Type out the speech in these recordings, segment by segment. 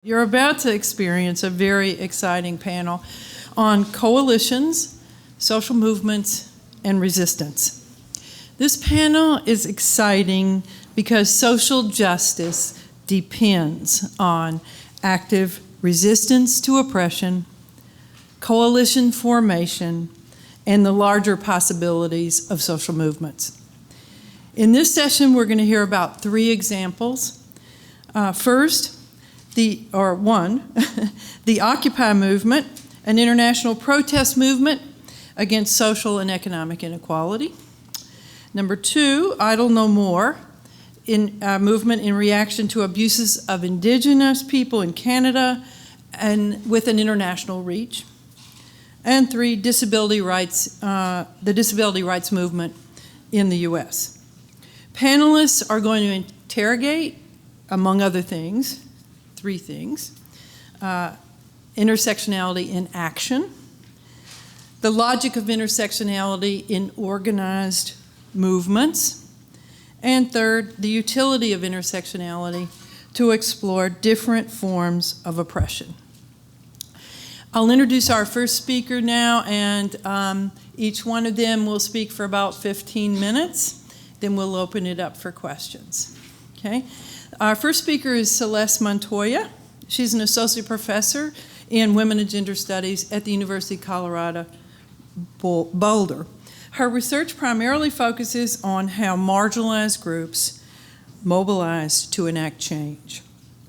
You're about to experience a very exciting panel on coalitions, social movements, and resistance. This panel is exciting because social justice depends on active resistance to oppression, coalition formation, and the larger possibilities of social movements. In this session, we're going to hear about three examples. First, the Occupy movement, an international protest movement against social and economic inequality. Number two, Idle No More, a movement in reaction to abuses of Indigenous people in Canada and with an international reach. And three, disability rights, the disability rights movement in the U.S. Panelists are going to interrogate, among other things, three things: intersectionality in action, the logic of intersectionality in organized movements, and third, the utility of intersectionality to explore different forms of oppression. I'll introduce our first speaker now, and each one of them will speak for about 15 minutes. Then we'll open it up for questions. Okay? Our first speaker is Celeste Montoya. She's an associate professor in Women and Gender Studies at the University of Colorado, Boulder. Her research primarily focuses on how marginalized groups mobilize to enact change.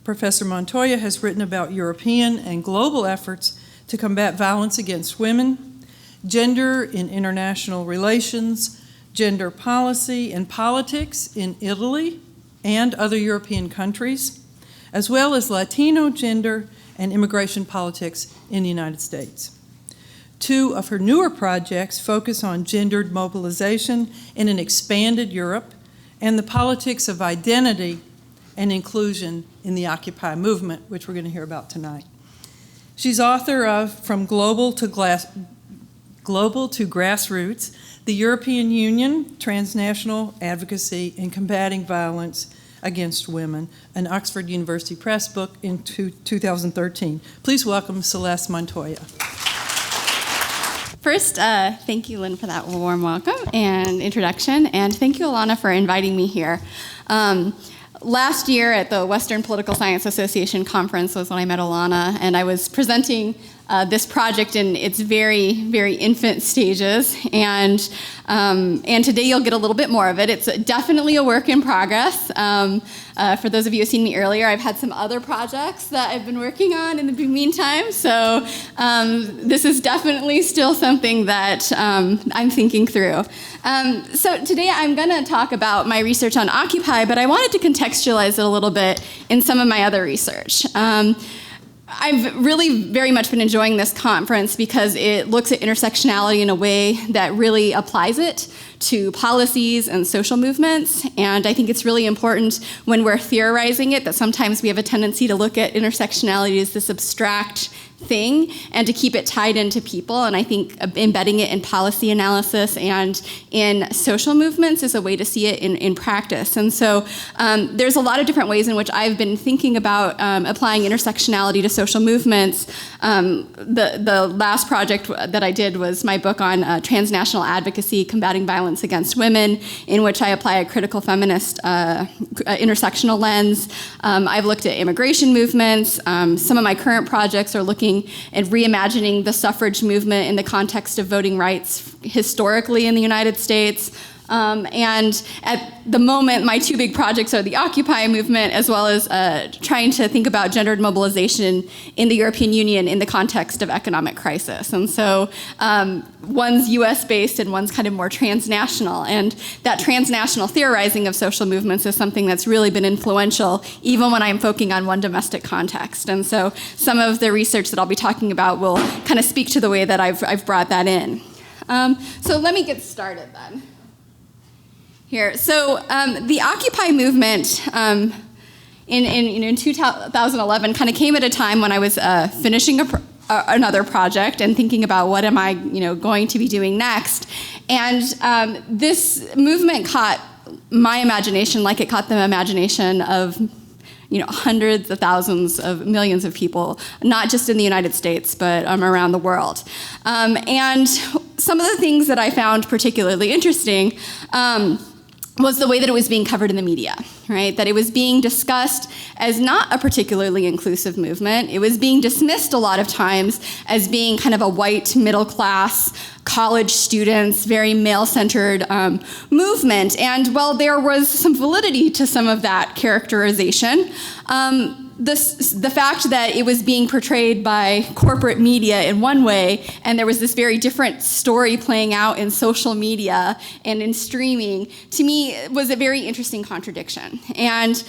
Professor Montoya has written about European and global efforts to combat violence against women, gender in international relations, gender policy and politics in Italy and other European countries, as well as Latino gender and immigration politics in the United States. Two of her newer projects focus on gendered mobilization in an expanded Europe and the politics of identity and inclusion in the Occupy movement, which we're going to hear about tonight. She's author of From Global to Grassroots, the European Union, Transnational Advocacy in Combating Violence Against Women, an Oxford University Press book in 2013. Please welcome Celeste Montoya. First, thank you, Lynn, for that warm welcome and introduction, and thank you, Alana, for inviting me here. Last year at the Western Political Science Association conference was when I met Alana, and I was presenting this project in its very, very infant stages, and today you'll get a little bit more of it. It's definitely a work in progress. For those of you who've seen me earlier, I've had some other projects that I've been working on in the meantime, so this is definitely still something that I'm thinking through. So today I'm going to talk about my research on Occupy, but I wanted to contextualize it a little bit in some of my other research. I've really very much been enjoying this conference because it looks at intersectionality in a way that really applies it to policies and social movements, and I think it's really important when we're theorizing it that sometimes we have a tendency to look at intersectionality as this abstract thing and to keep it tied into people, and I think embedding it in policy analysis and in social movements is a way to see it in practice. And so there's a lot of different ways in which I've been thinking about applying intersectionality to social movements. The last project that I did was my book on transnational advocacy, combating violence against women, in which I apply a critical feminist intersectional lens. I've looked at immigration movements. Some of my current projects are looking at reimagining the suffrage movement in the context of voting rights historically in the United States. And at the moment, my two big projects are the Occupy movement, as well as trying to think about gendered mobilization in the European Union in the context of economic crisis. And so one's US-based and one's kind of more transnational. And that transnational theorizing of social movements is something that's really been influential, even when I'm focusing on one domestic context. And so some of the research that I'll be talking about will kind of speak to the way that I've brought that in. So let me get started then. Here, so the Occupy movement in 2011 kind of came at a time when I was finishing another project and thinking about what am I going to be doing next. And this movement caught my imagination like it caught the imagination of hundreds of thousands of millions of people, not just in the United States, but around the world. And some of the things that I found particularly interesting was the way that it was being covered in the media, right? That it was being discussed as not a particularly inclusive movement. It was being dismissed a lot of times as being kind of a white, middle-class, college students, very male-centered movement. And while there was some validity to some of that characterization, the fact that it was being portrayed by corporate media in one way, and there was this very different story playing out in social media and in streaming, to me was a very interesting contradiction. And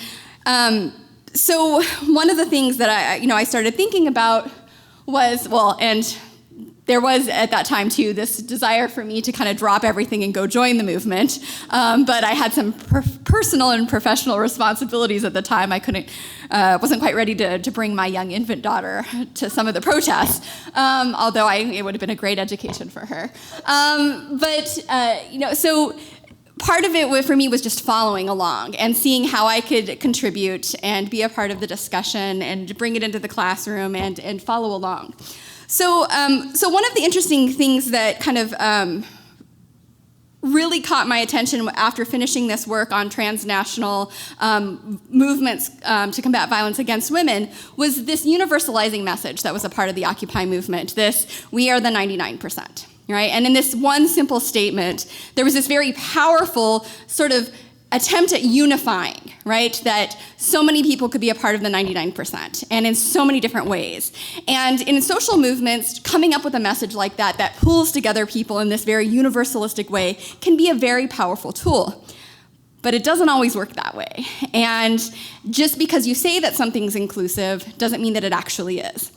so one of the things that I started thinking about was, and there was at that time too this desire for me to kind of drop everything and go join the movement, but I had some personal and professional responsibilities at the time. I wasn't quite ready to bring my young infant daughter to some of the protests, although it would have been a great education for her. So part of it for me was just following along and seeing how I could contribute and be a part of the discussion and bring it into the classroom and follow along. So one of the interesting things that kind of really caught my attention after finishing this work on transnational movements to combat violence against women was this universalizing message that was a part of the Occupy movement, we are the 99%, right? And in this one simple statement, there was this very powerful sort of attempt at unifying, right? That so many people could be a part of the 99% and in so many different ways. And in social movements, coming up with a message like that pulls together people in this very universalistic way can be a very powerful tool. But it doesn't always work that way. And just because you say that something's inclusive doesn't mean that it actually is.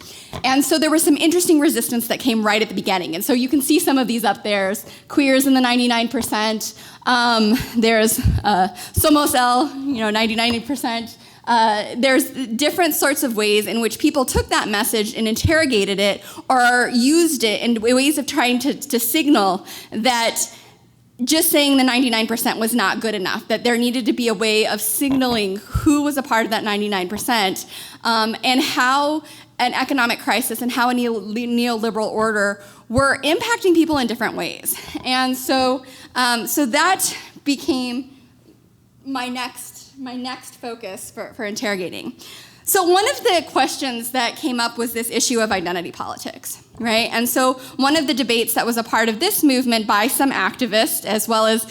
And so there was some interesting resistance that came right at the beginning. And so you can see some of these up there. Queers in the 99%. There's Somos El, 99%. There's different sorts of ways in which people took that message and interrogated it or used it in ways of trying to signal that just saying the 99% was not good enough, that there needed to be a way of signaling who was a part of that 99%, and how an economic crisis and how a neoliberal order were impacting people in different ways. And so that became my next focus for interrogating. So one of the questions that came up was this issue of identity politics, right? And so one of the debates that was a part of this movement by some activists, as well as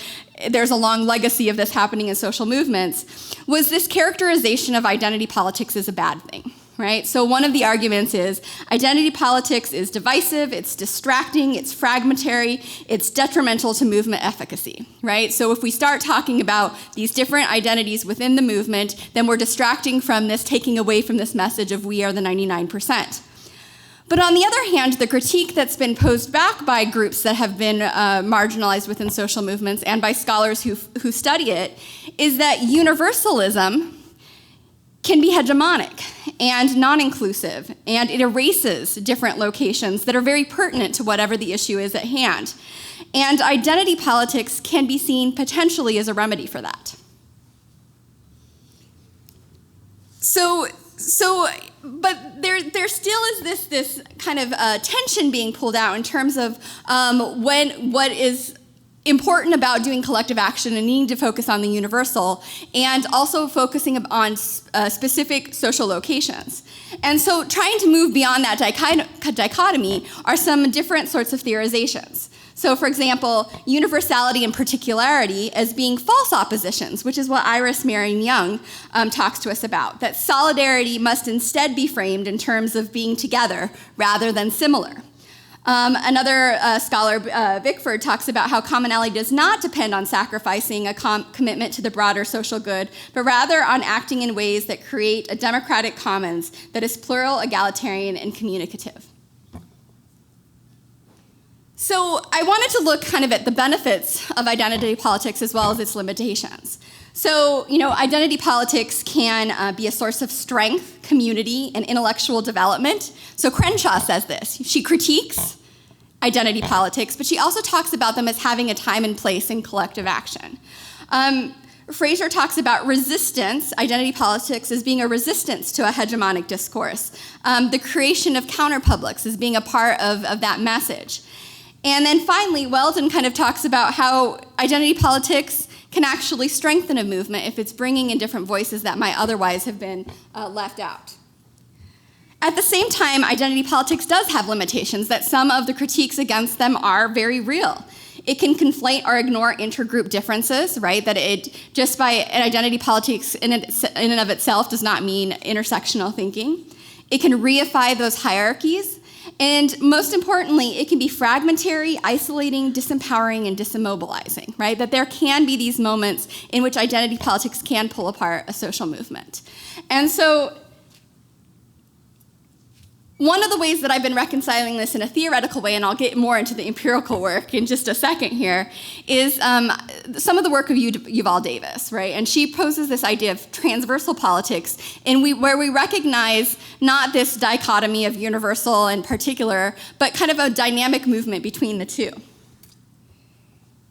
there's a long legacy of this happening in social movements, was this characterization of identity politics as a bad thing, right? So one of the arguments is identity politics is divisive, it's distracting, it's fragmentary, it's detrimental to movement efficacy, right? So if we start talking about these different identities within the movement, then we're distracting from this, taking away from this message of we are the 99%. But on the other hand, the critique that's been posed back by groups that have been marginalized within social movements and by scholars who study it is that universalism can be hegemonic and non-inclusive, and it erases different locations that are very pertinent to whatever the issue is at hand. And identity politics can be seen potentially as a remedy for that. But there still is this kind of tension being pulled out in terms of what is important about doing collective action and needing to focus on the universal and also focusing on specific social locations. And so trying to move beyond that dichotomy are some different sorts of theorizations. So for example, universality and particularity as being false oppositions, which is what Iris Marion Young talks to us about, that solidarity must instead be framed in terms of being together rather than similar. Another scholar, Bickford, talks about how commonality does not depend on sacrificing a commitment to the broader social good, but rather on acting in ways that create a democratic commons that is plural, egalitarian, and communicative. So I wanted to look kind of at the benefits of identity politics as well as its limitations. So, identity politics can be a source of strength, community, and intellectual development. So Crenshaw says this. She critiques identity politics, but she also talks about them as having a time and place in collective action. Fraser talks about resistance, identity politics, as being a resistance to a hegemonic discourse. The creation of counterpublics as being a part of that message. And then finally, Weldon kind of talks about how identity politics can actually strengthen a movement if it's bringing in different voices that might otherwise have been left out. At the same time, identity politics does have limitations, that some of the critiques against them are very real. It can conflate or ignore intergroup differences, right? That it, just by an identity politics in and of itself does not mean intersectional thinking. It can reify those hierarchies. And most importantly, it can be fragmentary, isolating, disempowering, and disimmobilizing, right? That there can be these moments in which identity politics can pull apart a social movement. And so one of the ways that I've been reconciling this in a theoretical way, and I'll get more into the empirical work in just a second here, is some of the work of Yuval Davis, right? And she poses this idea of transversal politics, where we recognize not this dichotomy of universal and particular, but kind of a dynamic movement between the two.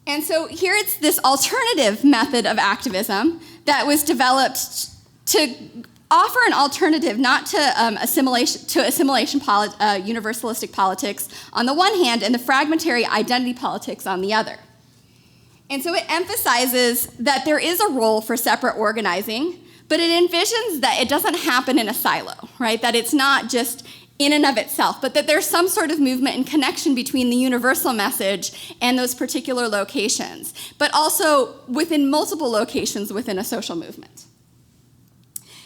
And so here it's this alternative method of activism that was developed to offer an alternative not to universalistic politics on the one hand and the fragmentary identity politics on the other. And so it emphasizes that there is a role for separate organizing, but it envisions that it doesn't happen in a silo, right? That it's not just in and of itself, but that there's some sort of movement and connection between the universal message and those particular locations, but also within multiple locations within a social movement.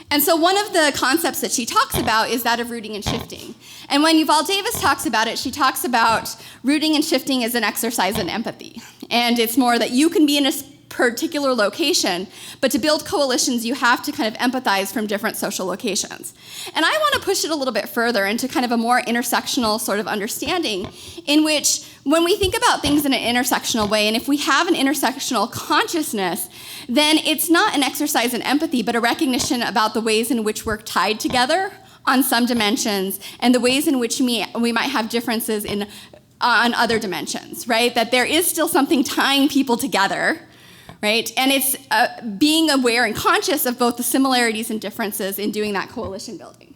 And so one of the concepts that she talks about is that of rooting and shifting. And when Yuval Davis talks about it, she talks about rooting and shifting as an exercise in empathy. And it's more that you can be in a particular location, but to build coalitions, you have to kind of empathize from different social locations. And I want to push it a little bit further into kind of a more intersectional sort of understanding in which when we think about things in an intersectional way, and if we have an intersectional consciousness, then it's not an exercise in empathy, but a recognition about the ways in which we're tied together on some dimensions and the ways in which we might have differences on other dimensions, right? That there is still something tying people together, right? And it's being aware and conscious of both the similarities and differences in doing that coalition building,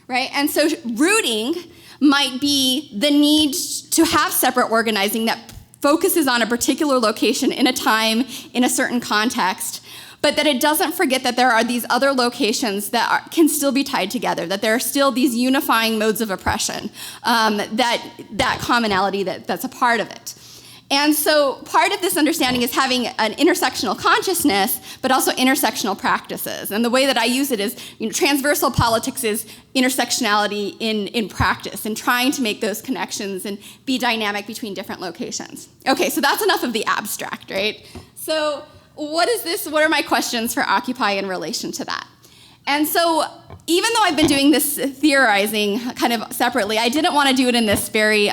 right? And so rooting might be the need to have separate organizing that focuses on a particular location in a time, in a certain context, but that it doesn't forget that there are these other locations that can still be tied together, that there are still these unifying modes of oppression, that commonality that's a part of it. And so part of this understanding is having an intersectional consciousness, but also intersectional practices. And the way that I use it is, transversal politics is intersectionality in practice and trying to make those connections and be dynamic between different locations. Okay, so that's enough of the abstract, right? So what is this? What are my questions for Occupy in relation to that? And so even though I've been doing this theorizing kind of separately, I didn't want to do it in this very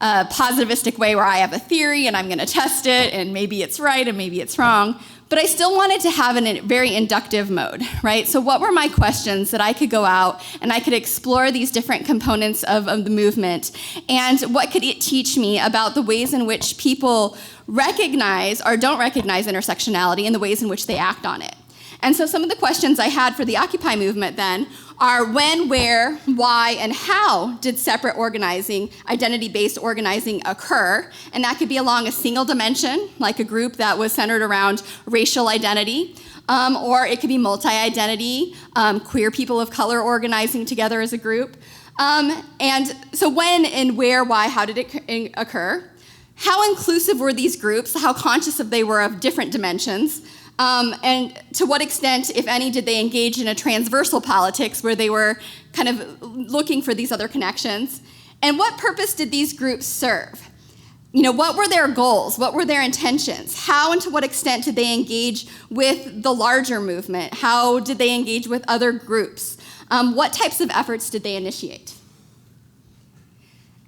positivistic way where I have a theory and I'm going to test it and maybe it's right and maybe it's wrong, but I still wanted to have a very inductive mode, right? So what were my questions that I could go out and I could explore these different components of the movement, and what could it teach me about the ways in which people recognize or don't recognize intersectionality and the ways in which they act on it. And so some of the questions I had for the Occupy movement then are when, where, why, and how did separate organizing, identity-based organizing occur? And that could be along a single dimension, like a group that was centered around racial identity, or it could be multi-identity, queer people of color organizing together as a group. And so when and where, why, how did it occur? How inclusive were these groups? How conscious they were of different dimensions? And to what extent, if any, did they engage in a transversal politics where they were kind of looking for these other connections? And what purpose did these groups serve? What were their goals? What were their intentions? How and to what extent did they engage with the larger movement? How did they engage with other groups? What types of efforts did they initiate?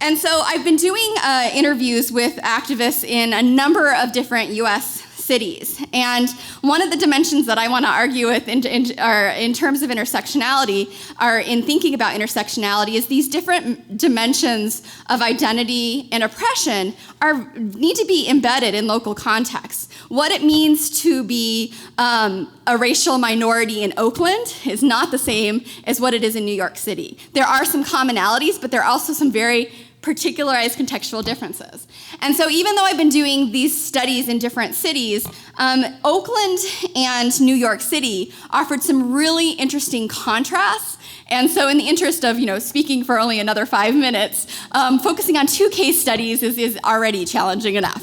And so I've been doing interviews with activists in a number of different U.S. cities. And one of the dimensions that I want to argue with in terms of intersectionality, are in thinking about intersectionality, is these different dimensions of identity and oppression need to be embedded in local contexts. What it means to be a racial minority in Oakland is not the same as what it is in New York City. There are some commonalities, but there are also some very particularized contextual differences. And so even though I've been doing these studies in different cities, Oakland and New York City offered some really interesting contrasts. And so in the interest of speaking for only another 5 minutes, focusing on 2 case studies is already challenging enough.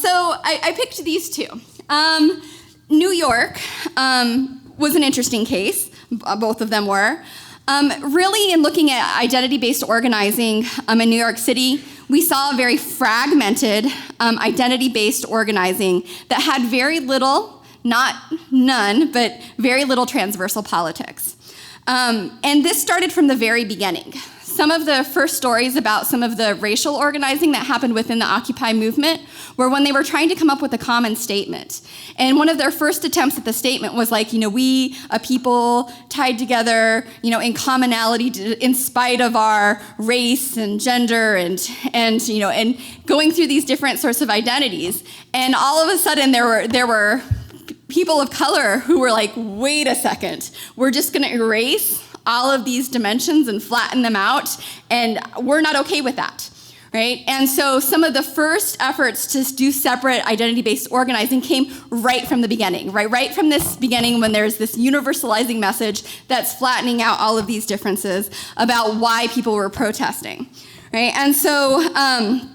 So I picked these 2. New York was an interesting case, both of them were. Really, in looking at identity-based organizing in New York City, we saw a very fragmented identity-based organizing that had very little, not none, but very little transversal politics. And this started from the very beginning. Some of the first stories about some of the racial organizing that happened within the Occupy movement were when they were trying to come up with a common statement. And one of their first attempts at the statement was like, we, a people tied together, in commonality in spite of our race and gender and going through these different sorts of identities. And all of a sudden there were people of color who were like, wait a second, we're just going to erase all of these dimensions and flatten them out, and we're not okay with that, right? And so some of the first efforts to do separate identity-based organizing came right from the beginning, right from this beginning when there's this universalizing message that's flattening out all of these differences about why people were protesting, right? And so, and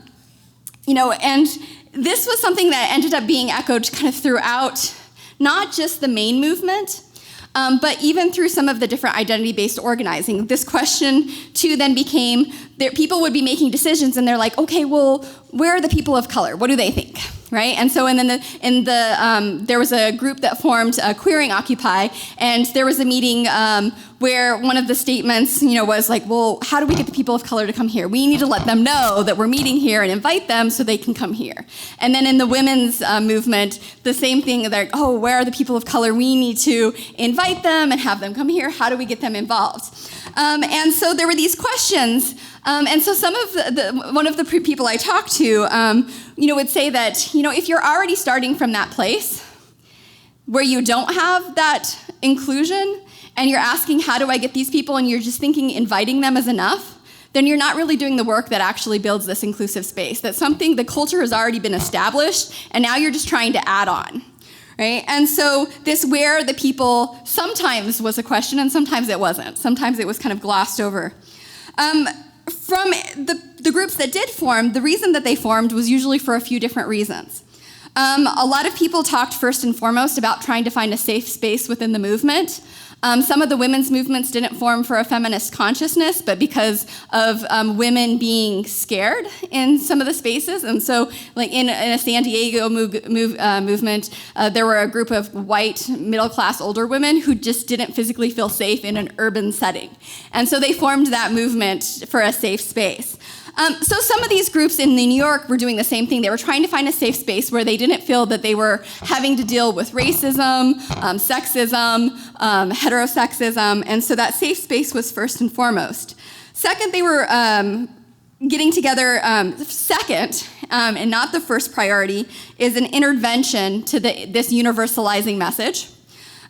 this was something that ended up being echoed kind of throughout not just the main movement, but even through some of the different identity-based organizing. This question, too, then became that people would be making decisions, and they're like, okay, well, where are the people of color? What do they think, right? And so, and then there was a group that formed Queering Occupy, and there was a meeting where one of the statements, was like, well, how do we get the people of color to come here? We need to let them know that we're meeting here and invite them so they can come here. And then in the women's movement, the same thing. They're, oh, where are the people of color? We need to invite them and have them come here. How do we get them involved? And so there were these questions. And so some of one of the people I talked to, would say that, if you're already starting from that place where you don't have that inclusion, and you're asking, how do I get these people, and you're just thinking inviting them is enough, then you're not really doing the work that actually builds this inclusive space. That's something, the culture has already been established, and now you're just trying to add on, right? And so this where the people sometimes was a question, and sometimes it wasn't. Sometimes it was kind of glossed over. From the groups that did form, the reason that they formed was usually for a few different reasons. A lot of people talked first and foremost about trying to find a safe space within the movement. Some of the women's movements didn't form for a feminist consciousness, but because of women being scared in some of the spaces. And so, like in a San Diego movement, there were a group of white, middle-class, older women who just didn't physically feel safe in an urban setting. And so they formed that movement for a safe space. So some of these groups in New York were doing the same thing. They were trying to find a safe space where they didn't feel that they were having to deal with racism, sexism, heterosexism, and so that safe space was first and foremost. Second, they were getting together, second, and not the first priority, is an intervention to this universalizing message.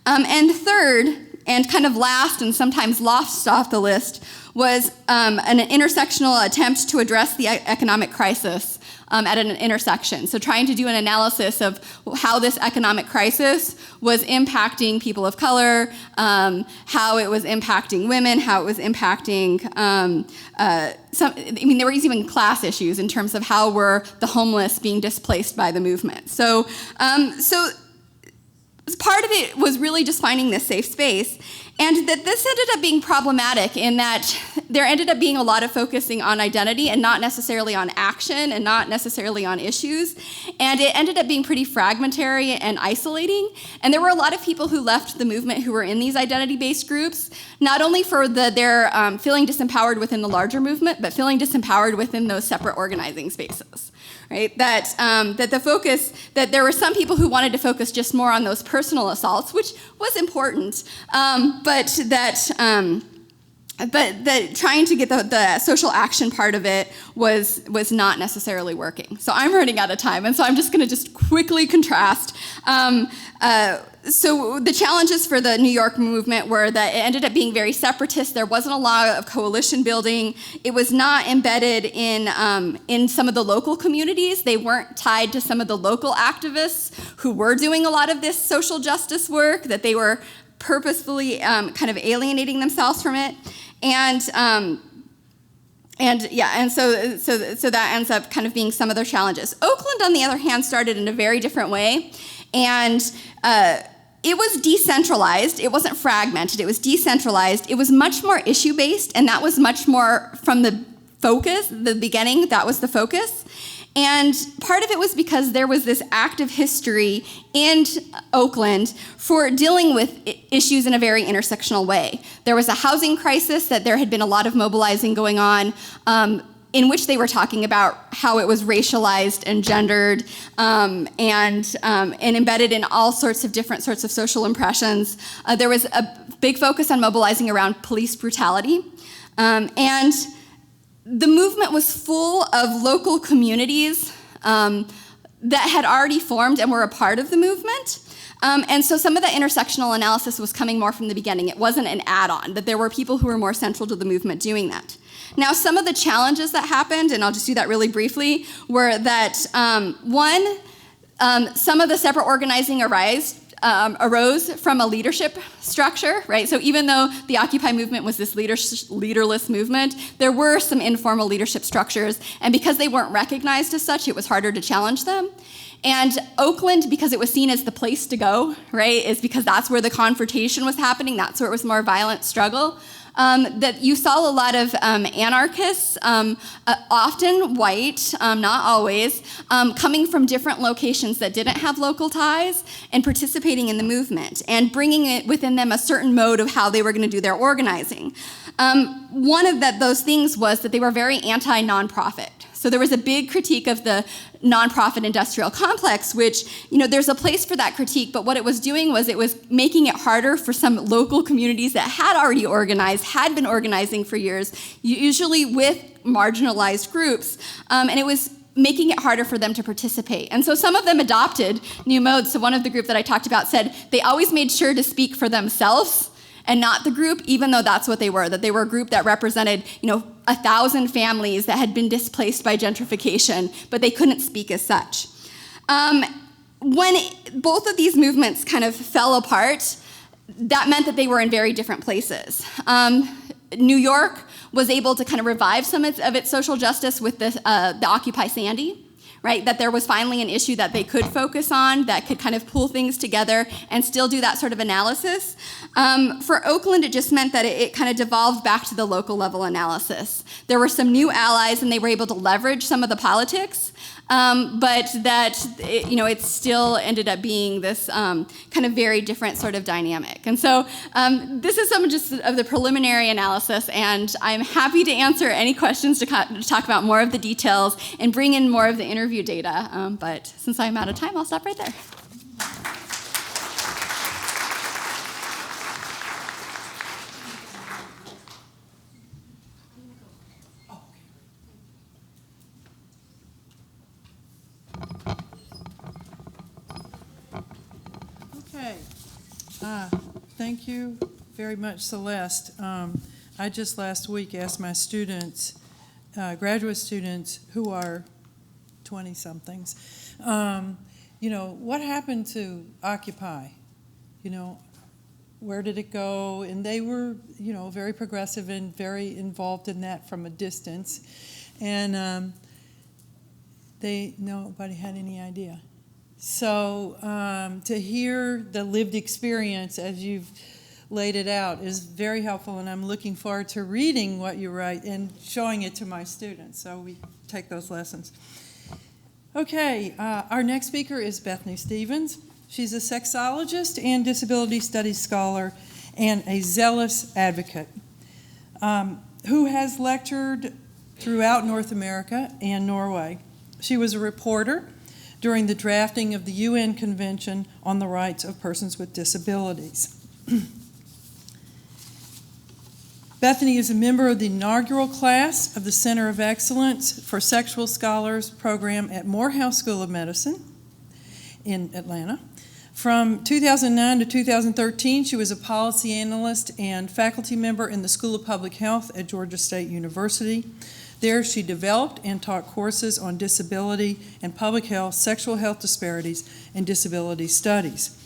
And third, and kind of last and sometimes lost off the list, was an intersectional attempt to address the economic crisis at an intersection. So trying to do an analysis of how this economic crisis was impacting people of color, how it was impacting women, how it was impacting there were even class issues in terms of how were the homeless being displaced by the movement. So part of it was really just finding this safe space. And that this ended up being problematic in that there ended up being a lot of focusing on identity and not necessarily on action and not necessarily on issues. And it ended up being pretty fragmentary and isolating. And there were a lot of people who left the movement who were in these identity-based groups, not only for their feeling disempowered within the larger movement, but feeling disempowered within those separate organizing spaces. Right? That there were some people who wanted to focus just more on those personal assaults, which was important, but that trying to get the social action part of it was not necessarily working. So I'm running out of time, and so I'm just going to just quickly contrast. So the challenges for the New York movement were that it ended up being very separatist. There wasn't a lot of coalition building. It was not embedded in some of the local communities. They weren't tied to some of the local activists who were doing a lot of this social justice work, that they were purposefully kind of alienating themselves from it. And so that ends up kind of being some of their challenges. Oakland, on the other hand, started in a very different way. And it was decentralized. It wasn't fragmented. It was decentralized. It was much more issue-based, and that was much more from the focus, the beginning, that was the focus. And part of it was because there was this active history in Oakland for dealing with issues in a very intersectional way. There was a housing crisis that there had been a lot of mobilizing going on, in which they were talking about how it was racialized and gendered and embedded in all sorts of different sorts of social impressions. There was a big focus on mobilizing around police brutality. And the movement was full of local communities that had already formed and were a part of the movement. And so some of the intersectional analysis was coming more from the beginning. It wasn't an add-on, that there were people who were more central to the movement doing that. Now, some of the challenges that happened, and I'll just do that really briefly, were that some of the separate organizing arose from a leadership structure, right? So even though the Occupy movement was this leaderless movement, there were some informal leadership structures, and because they weren't recognized as such, it was harder to challenge them. And Oakland, because it was seen as the place to go, right, is because that's where the confrontation was happening, that's where it was more violent struggle. That you saw a lot of anarchists, often white, not always, coming from different locations that didn't have local ties and participating in the movement and bringing it within them a certain mode of how they were going to do their organizing. One of those things was that they were very anti-nonprofit. So there was a big critique of the nonprofit industrial complex, which, there's a place for that critique, but what it was doing was it was making it harder for some local communities that had already organized, had been organizing for years, usually with marginalized groups, and it was making it harder for them to participate. And so some of them adopted new modes. So one of the group that I talked about said they always made sure to speak for themselves and not the group, even though that's what they were, that they were a group that represented, 1,000 families that had been displaced by gentrification, but they couldn't speak as such. When both of these movements kind of fell apart, that meant that they were in very different places. New York was able to kind of revive some of its social justice with the Occupy Sandy, right? That there was finally an issue that they could focus on, that could kind of pull things together and still do that sort of analysis. For Oakland, it just meant that it kind of devolved back to the local level analysis. There were some new allies and they were able to leverage some of the politics, but that, it still ended up being this kind of very different sort of dynamic. And so this is some just of the preliminary analysis, and I'm happy to answer any questions to talk about more of the details and bring in more of the interview data. But since I'm out of time, I'll stop right there. Thank you very much, Celeste. I just last week asked my students, graduate students who are 20-somethings, what happened to Occupy? Where did it go? And they were, very progressive and very involved in that from a distance. And nobody had any idea. So to hear the lived experience as you've laid it out is very helpful, and I'm looking forward to reading what you write and showing it to my students, so we take those lessons. Okay, our next speaker is Bethany Stevens. She's a sexologist and disability studies scholar and a zealous advocate who has lectured throughout North America and Norway. She was a reporter during the drafting of the UN Convention on the Rights of Persons with Disabilities. Bethany is a member of the inaugural class of the Center of Excellence for Sexual Scholars program at Morehouse School of Medicine in Atlanta. From 2009 to 2013, she was a policy analyst and faculty member in the School of Public Health at Georgia State University. There, she developed and taught courses on disability and public health, sexual health disparities, and disability studies.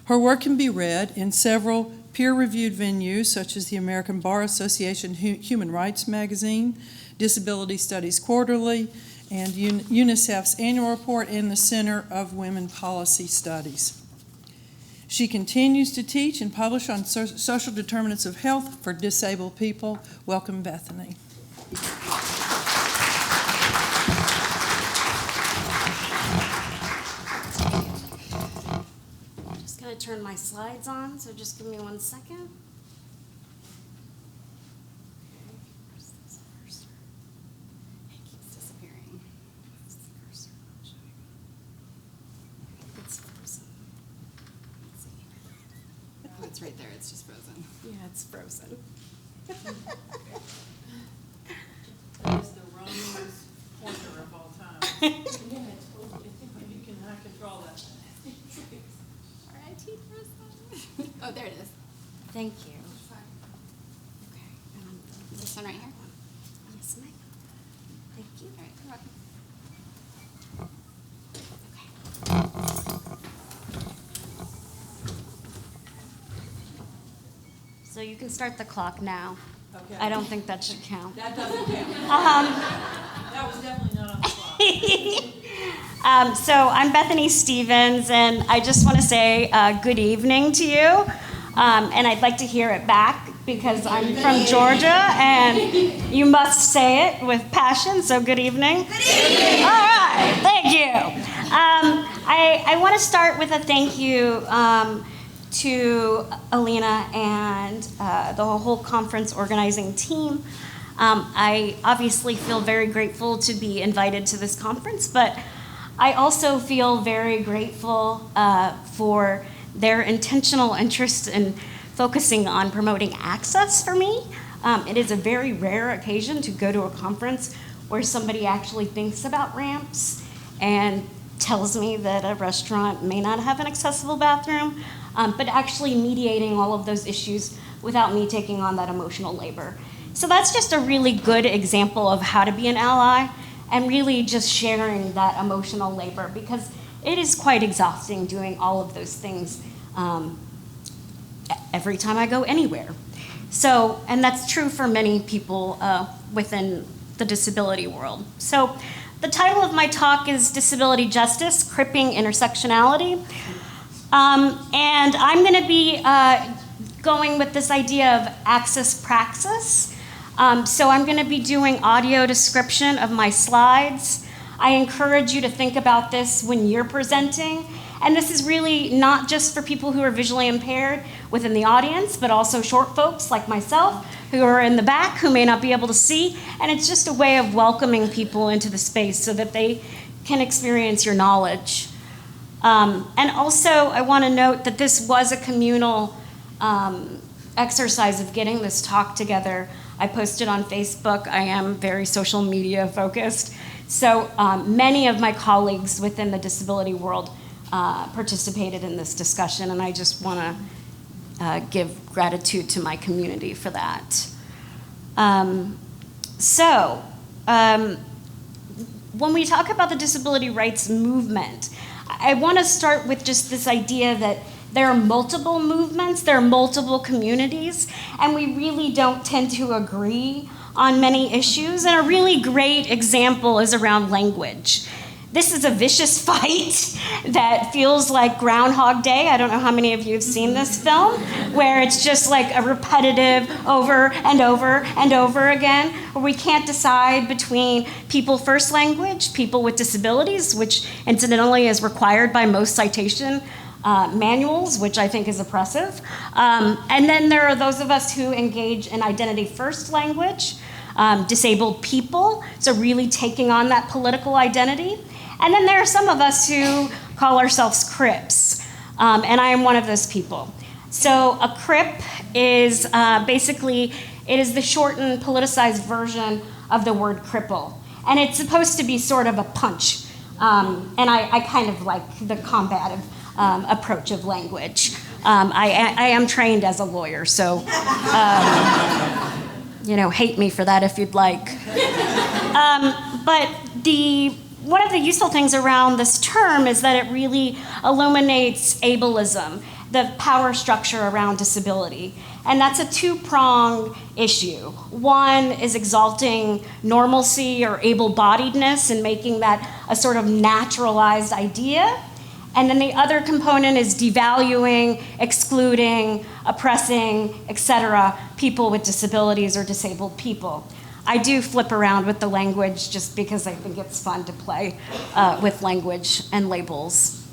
Her work can be read in several peer-reviewed venues, such as the American Bar Association Human Rights Magazine, Disability Studies Quarterly, and UNICEF's annual report, and the Center of Women Policy Studies. She continues to teach and publish on social determinants of health for disabled people. Welcome, Bethany. I'm just going to turn my slides on, so just give me 1 second. Okay, where's this cursor? It keeps disappearing. Where's the cursor? I'll show you. It's frozen. Let's see. Oh, it's right there. It's just frozen. Yeah, it's frozen. That is the wrongest pointer of all time. Yeah, it's totally. You cannot control that. R.I.T. frozen. Oh, there it is. Thank you. Okay. Is this one right here? Yes, ma'am. Thank you. All right, you're welcome. So you can start the clock now. Okay. I don't think that should count. That doesn't count. That was definitely not on the clock. So I'm Bethany Stevens, and I just want to say good evening to you. And I'd like to hear it back because I'm from Georgia, and you must say it with passion. So good evening. Good evening. All right. Thank you. I want to start with a thank you to Alina and the whole conference organizing team. I obviously feel very grateful to be invited to this conference, but I also feel very grateful for their intentional interest in focusing on promoting access for me. It is a very rare occasion to go to a conference where somebody actually thinks about ramps and tells me that a restaurant may not have an accessible bathroom, but actually mediating all of those issues without me taking on that emotional labor. So that's just a really good example of how to be an ally and really just sharing that emotional labor, because it is quite exhausting doing all of those things every time I go anywhere. So, and that's true for many people within the disability world. So the title of my talk is Disability Justice, Cripping Intersectionality. And I'm going to be going with this idea of access praxis. So I'm going to be doing audio description of my slides. I encourage you to think about this when you're presenting. And this is really not just for people who are visually impaired within the audience, but also short folks like myself who are in the back who may not be able to see. And it's just a way of welcoming people into the space so that they can experience your knowledge. And also, I want to note that this was a communal exercise of getting this talk together. I posted on Facebook. I am very social media focused. So many of my colleagues within the disability world participated in this discussion, and I just want to give gratitude to my community for that. When we talk about the disability rights movement, I want to start with just this idea that there are multiple movements, there are multiple communities, and we really don't tend to agree on many issues. And a really great example is around language. This is a vicious fight that feels like Groundhog Day. I don't know how many of you have seen this film, where it's just like a repetitive over and over and over again, where we can't decide between people first language, people with disabilities, which incidentally is required by most citation manuals, which I think is oppressive. And then there are those of us who engage in identity first language, disabled people, so really taking on that political identity. And then there are some of us who call ourselves Crips, and I am one of those people. So a Crip is basically, it is the shortened, politicized version of the word cripple. And it's supposed to be sort of a punch. And I kind of like the combative approach of language. I am trained as a lawyer, so hate me for that if you'd like. But one of the useful things around this term is that it really illuminates ableism, the power structure around disability. And that's a two-pronged issue. One is exalting normalcy or able-bodiedness and making that a sort of naturalized idea. And then the other component is devaluing, excluding, oppressing, etc., people with disabilities or disabled people. I do flip around with the language just because I think it's fun to play with language and labels.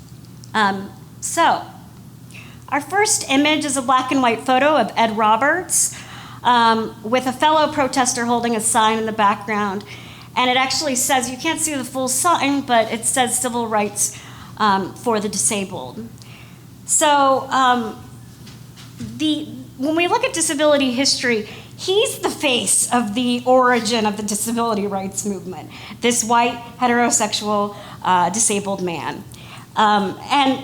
So, our first image is a black and white photo of Ed Roberts with a fellow protester holding a sign in the background. And it actually says, you can't see the full sign, but it says civil rights for the disabled. So when we look at disability history, he's the face of the origin of the disability rights movement, this white, heterosexual, disabled man. And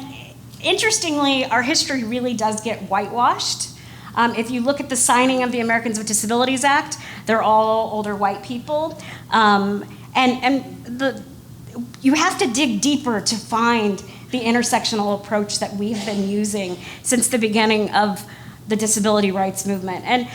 interestingly, our history really does get whitewashed. If you look at the signing of the Americans with Disabilities Act, they're all older white people. You have to dig deeper to find the intersectional approach that we've been using since the beginning of the disability rights movement. And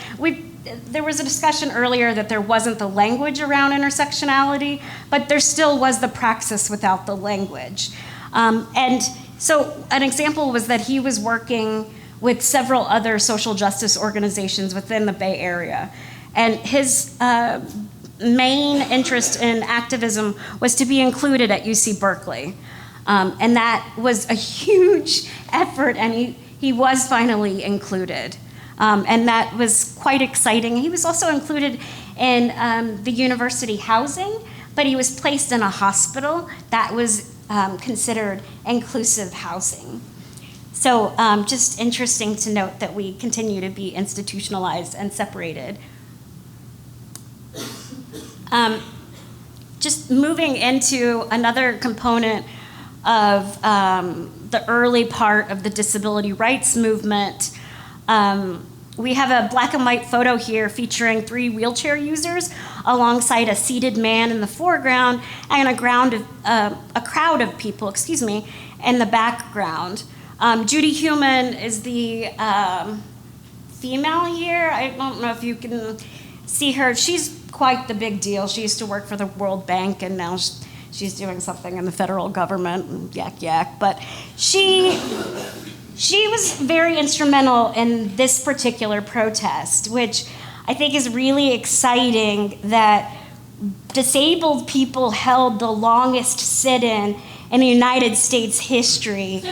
there was a discussion earlier that there wasn't the language around intersectionality, but there still was the praxis without the language. And so an example was that he was working with several other social justice organizations within the Bay Area. And his main interest in activism was to be included at UC Berkeley. And that was a huge effort, and he was finally included. And that was quite exciting. He was also included in the university housing, but he was placed in a hospital that was considered inclusive housing. So just interesting to note that we continue to be institutionalized and separated. Just moving into another component of the early part of the disability rights movement, we have a black and white photo here featuring 3 wheelchair users alongside a seated man in the foreground and a crowd of people, in the background. Judy Heumann is the female here. I don't know if you can see her. She's quite the big deal. She used to work for the World Bank, and now she's doing something in the federal government, yak. But she was very instrumental in this particular protest, which I think is really exciting, that disabled people held the longest sit-in in the United States history.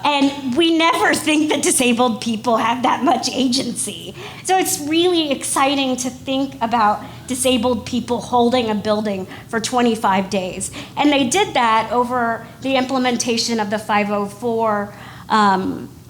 And we never think that disabled people have that much agency. So it's really exciting to think about disabled people holding a building for 25 days. And they did that over the implementation of the 504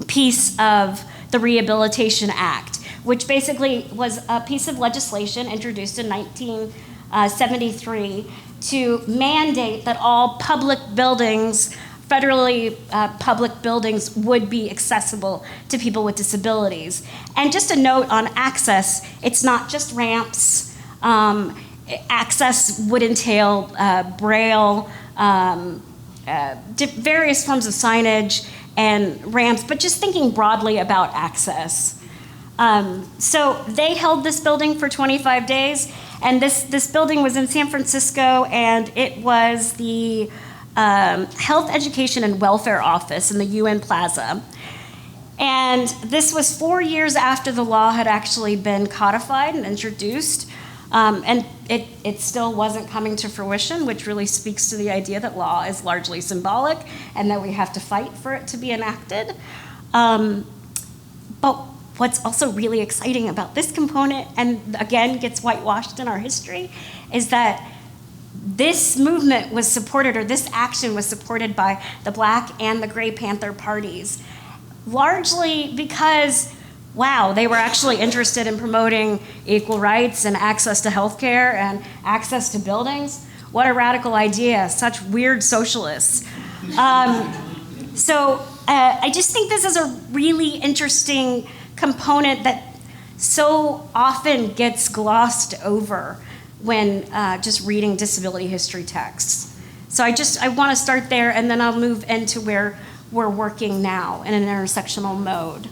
piece of the Rehabilitation Act, which basically was a piece of legislation introduced in 1973 to mandate that all public buildings, federally public buildings, would be accessible to people with disabilities. And just a note on access, it's not just ramps. Access would entail braille, various forms of signage and ramps, but just thinking broadly about access. So they held this building for 25 days, and this building was in San Francisco, and it was the Health, Education, and Welfare Office in the UN Plaza. And this was 4 years after the law had actually been codified and introduced. And it still wasn't coming to fruition, which really speaks to the idea that law is largely symbolic and that we have to fight for it to be enacted. But what's also really exciting about this component, and again gets whitewashed in our history, is that this movement was supported, or this action was supported by the Black and the Gray Panther parties, largely because, wow, they were actually interested in promoting equal rights and access to healthcare and access to buildings. What a radical idea, such weird socialists. So I just think this is a really interesting component that so often gets glossed over when just reading disability history texts. So I want to start there, and then I'll move into where we're working now in an intersectional mode.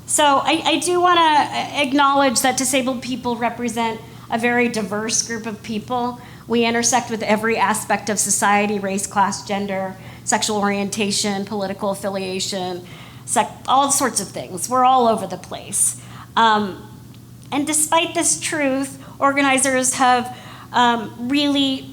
So I do want to acknowledge that disabled people represent a very diverse group of people. We intersect with every aspect of society: race, class, gender, sexual orientation, political affiliation, all sorts of things. We're all over the place. And despite this truth, organizers have really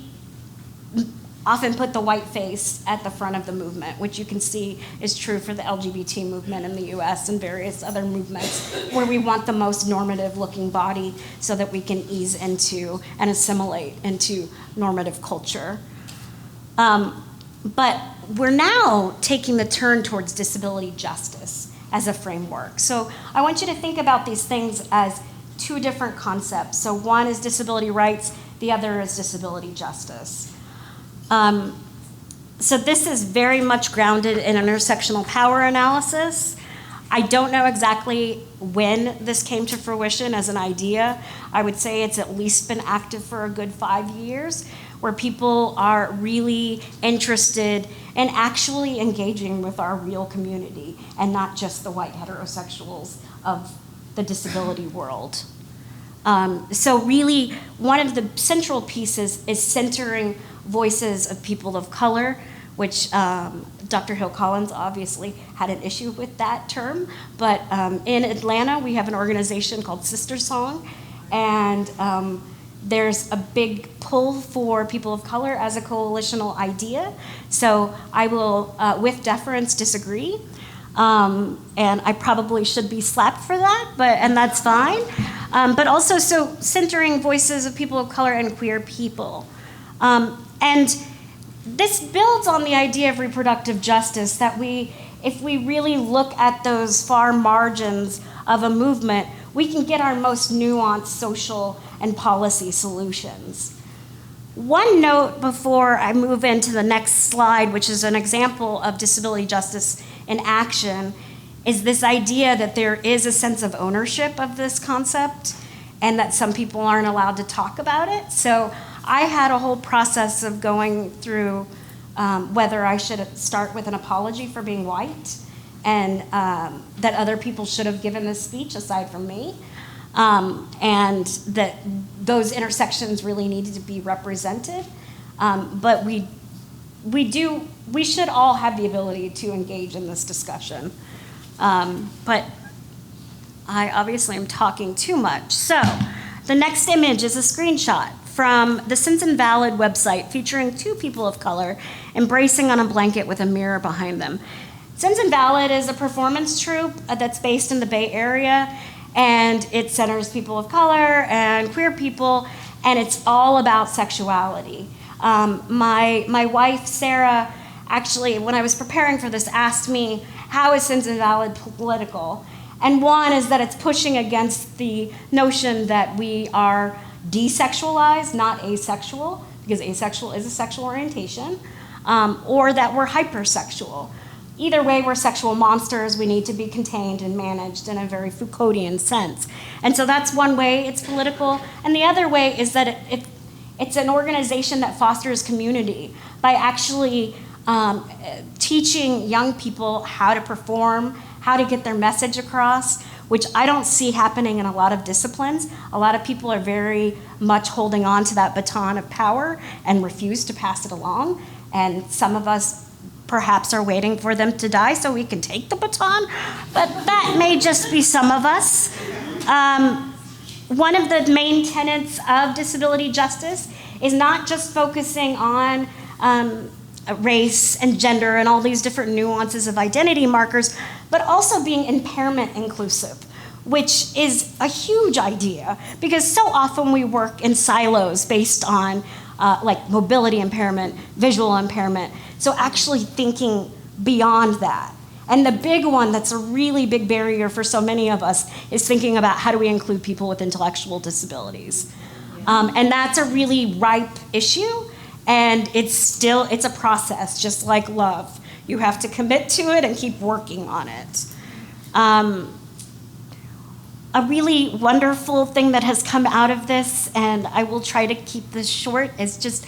often put the white face at the front of the movement, which you can see is true for the LGBT movement in the US and various other movements where we want the most normative looking body so that we can ease into and assimilate into normative culture. But we're now taking the turn towards disability justice as a framework. So I want you to think about these things as two different concepts. So one is disability rights, the other is disability justice. So this is very much grounded in intersectional power analysis. I don't know exactly when this came to fruition as an idea. I would say it's at least been active for a good 5 years, where people are really interested in actually engaging with our real community and not just the white heterosexuals of the disability world. So really, one of the central pieces is centering voices of people of color, which Dr. Hill Collins obviously had an issue with that term. But in Atlanta, we have an organization called Sister Song, and there's a big pull for people of color as a coalitional idea. So I will, with deference, disagree. And I probably should be slapped for that, and that's fine. But also, so centering voices of people of color and queer people. And this builds on the idea of reproductive justice, that if we really look at those far margins of a movement, we can get our most nuanced social and policy solutions. One note before I move into the next slide, which is an example of disability justice in action, is this idea that there is a sense of ownership of this concept and that some people aren't allowed to talk about it. So I had a whole process of going through whether I should start with an apology for being white and that other people should have given this speech aside from me, and that those intersections really needed to be represented. But we should all have the ability to engage in this discussion. But I obviously am talking too much. So the next image is a screenshot from the Sense and Valid website featuring two people of color embracing on a blanket with a mirror behind them. Sense and Valid is a performance troupe that's based in the Bay Area, and it centers people of color and queer people, and it's all about sexuality. My wife, Sarah, actually, when I was preparing for this, asked me, how is Sense and Valid political? And one is that it's pushing against the notion that we are desexualized, not asexual, because asexual is a sexual orientation, or that we're hypersexual. Either way, we're sexual monsters. We need to be contained and managed in a very Foucauldian sense. And so that's one way it's political. And the other way is that it's an organization that fosters community by actually teaching young people how to perform, how to get their message across, which I don't see happening in a lot of disciplines. A lot of people are very much holding on to that baton of power and refuse to pass it along. and some of us perhaps are waiting for them to die so we can take the baton, but that may just be some of us. One of the main tenets of disability justice is not just focusing on race and gender and all these different nuances of identity markers, but also being impairment inclusive, which is a huge idea because so often we work in silos based on like mobility impairment, visual impairment. So actually thinking beyond that. And the big one that's a really big barrier for so many of us is thinking about how do we include people with intellectual disabilities. And that's a really ripe issue, and it's a process, just like love. You have to commit to it and keep working on it. A really wonderful thing that has come out of this, and I will try to keep this short, is just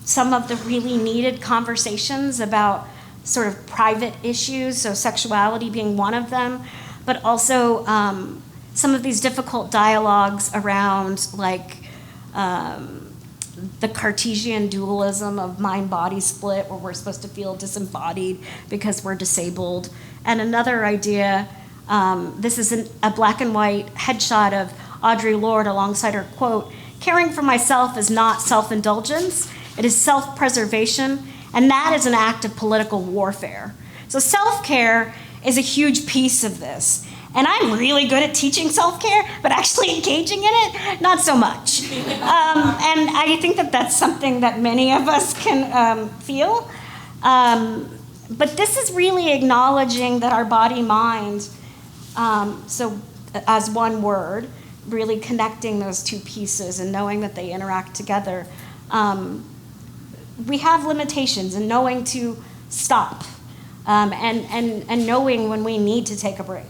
some of the really needed conversations about sort of private issues, so sexuality being one of them, but also some of these difficult dialogues around like the Cartesian dualism of mind-body split, where we're supposed to feel disembodied because we're disabled. And another idea, this is a black and white headshot of Audre Lorde alongside her quote, "Caring for myself is not self-indulgence, it is self-preservation, and that is an act of political warfare." So self-care is a huge piece of this. And I'm really good at teaching self-care, but actually engaging in it, not so much. And I think that that's something that many of us can feel. But this is really acknowledging that our body-mind, so as one word, really connecting those two pieces and knowing that they interact together. We have limitations in knowing to stop and knowing when we need to take a break.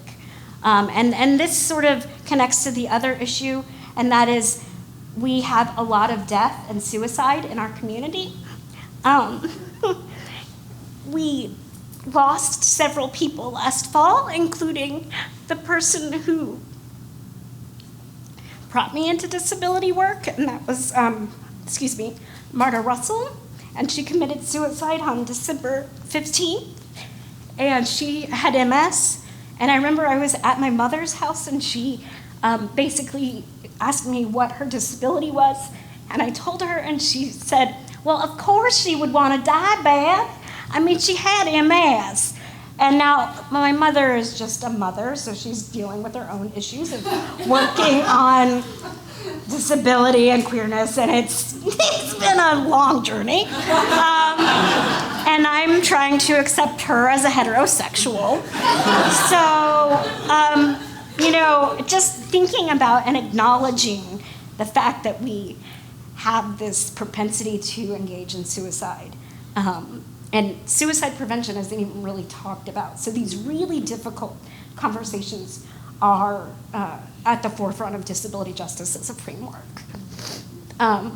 And this sort of connects to the other issue, and that is we have a lot of death and suicide in our community. We lost several people last fall, including the person who brought me into disability work, and that was, Marta Russell, and she committed suicide on December 15th, and she had MS. And I remember I was at my mother's house, and she basically asked me what her disability was, and I told her, and she said, well, of course she would want to die, Beth. I mean, she had MS. And now my mother is just a mother, so she's dealing with her own issues of working on disability and queerness, and it's been a long journey. And I'm trying to accept her as a heterosexual. So, just thinking about and acknowledging the fact that we have this propensity to engage in suicide. And suicide prevention isn't even really talked about. So these really difficult conversations are at the forefront of disability justice as a framework. I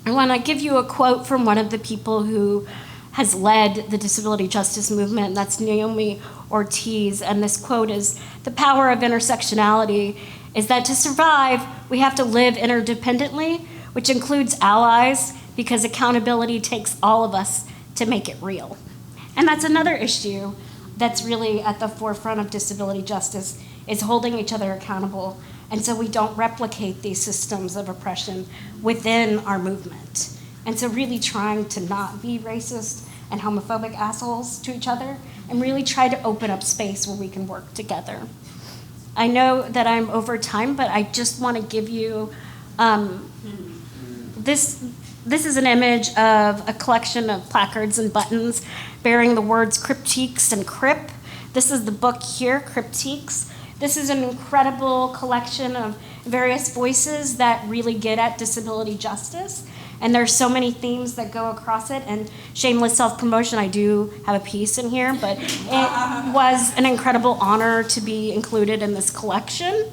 want to give you a quote from one of the people who has led the disability justice movement, and that's Naomi Ortiz, and this quote is, "The power of intersectionality is that to survive, we have to live interdependently, which includes allies, because accountability takes all of us to make it real." And that's another issue that's really at the forefront of disability justice, is holding each other accountable, and so we don't replicate these systems of oppression within our movement. And so really trying to not be racist and homophobic assholes to each other, and really try to open up space where we can work together. I know that I'm over time, but I just want to give you this is an image of a collection of placards and buttons bearing the words Cryptiques and Crip. This is the book here, Cryptiques. This is an incredible collection of various voices that really get at disability justice. And there's so many themes that go across it. And shameless self-promotion, I do have a piece in here, but it was an incredible honor to be included in this collection.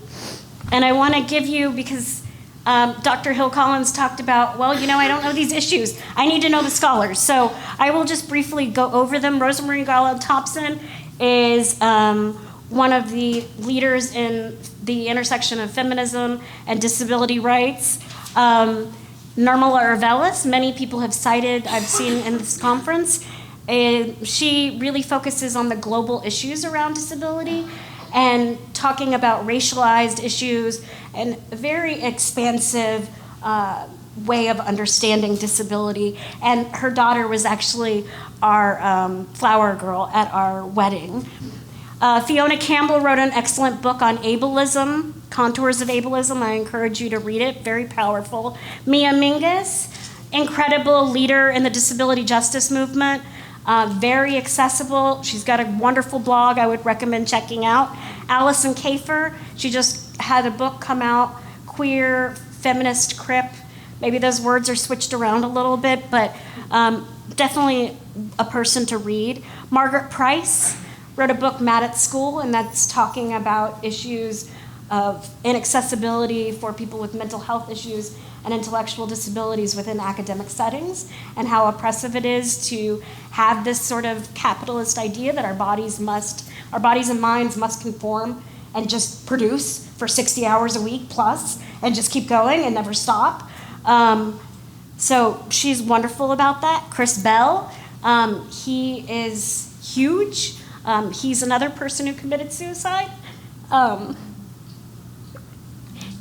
And I want to give you, because Dr. Hill Collins talked about, well, I don't know these issues. I need to know the scholars. So I will just briefly go over them. Rosemarie Garland-Thompson is one of the leaders in the intersection of feminism and disability rights. Nirmala Urvelis, many people have cited, I've seen in this conference. She really focuses on the global issues around disability and talking about racialized issues and a very expansive way of understanding disability. And her daughter was actually our flower girl at our wedding. Fiona Campbell wrote an excellent book on ableism, Contours of Ableism. I encourage you to read it, very powerful. Mia Mingus, incredible leader in the disability justice movement, very accessible. She's got a wonderful blog I would recommend checking out. Allison Kafer, she just had a book come out, Queer Feminist Crip. Maybe those words are switched around a little bit, but definitely a person to read. Margaret Price wrote a book, Mad at School, and that's talking about issues of inaccessibility for people with mental health issues and intellectual disabilities within academic settings, and how oppressive it is to have this sort of capitalist idea that our bodies and minds must conform and just produce for 60 hours a week plus and just keep going and never stop. So she's wonderful about that. Chris Bell, he is huge. He's another person who committed suicide.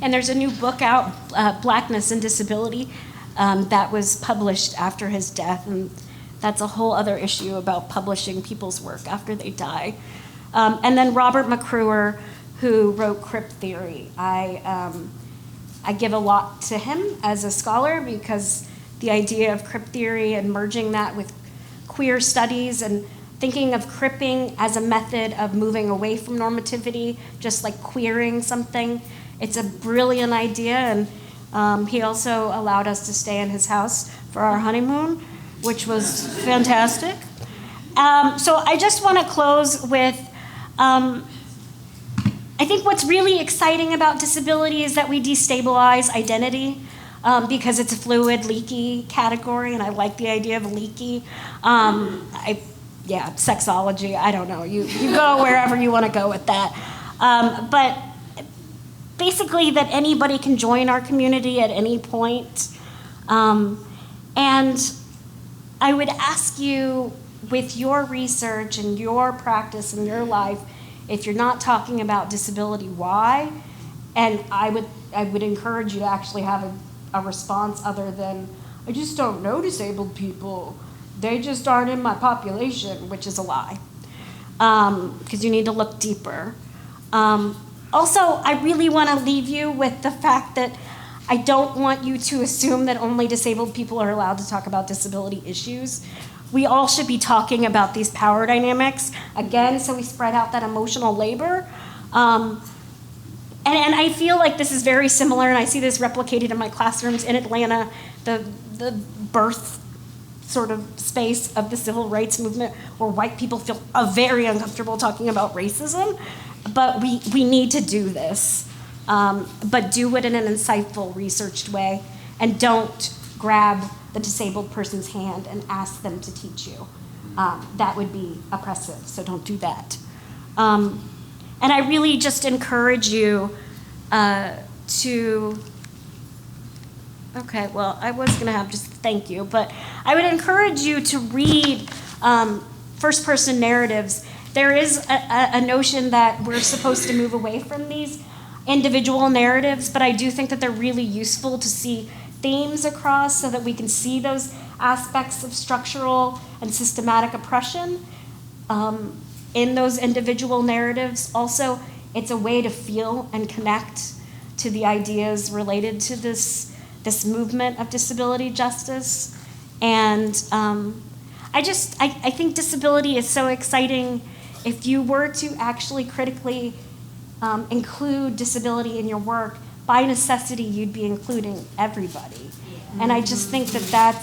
And there's a new book out, Blackness and Disability, that was published after his death. And that's a whole other issue about publishing people's work after they die. And then Robert McCruer, who wrote Crip Theory. I give a lot to him as a scholar because the idea of Crip Theory and merging that with queer studies and thinking of cripping as a method of moving away from normativity, just like queering something. It's a brilliant idea, and he also allowed us to stay in his house for our honeymoon, which was fantastic. So I just want to close with, I think what's really exciting about disability is that we destabilize identity because it's a fluid, leaky category, and I like the idea of leaky. Sexology, I don't know. You go wherever you want to go with that. But basically that anybody can join our community at any point. And I would ask you, with your research and your practice and your life, if you're not talking about disability, why? And I would encourage you to actually have a response other than, I just don't know disabled people. They just aren't in my population, which is a lie, because you need to look deeper. Also, I really want to leave you with the fact that I don't want you to assume that only disabled people are allowed to talk about disability issues. We all should be talking about these power dynamics, again, so we spread out that emotional labor. And I feel like this is very similar, and I see this replicated in my classrooms in Atlanta, the birth sort of space of the civil rights movement, where white people feel very uncomfortable talking about racism. But we need to do this, but do it in an insightful, researched way, and don't grab the disabled person's hand and ask them to teach you. That would be oppressive, so don't do that. And I really just encourage you to, okay, well, I was gonna have just thank you, but I would encourage you to read first-person narratives. There is a notion that we're supposed to move away from these individual narratives, but I do think that they're really useful to see themes across so that we can see those aspects of structural and systematic oppression in those individual narratives. Also, it's a way to feel and connect to the ideas related to this movement of disability justice. And I think disability is so exciting. If you were to actually critically include disability in your work, by necessity, you'd be including everybody. And I just think that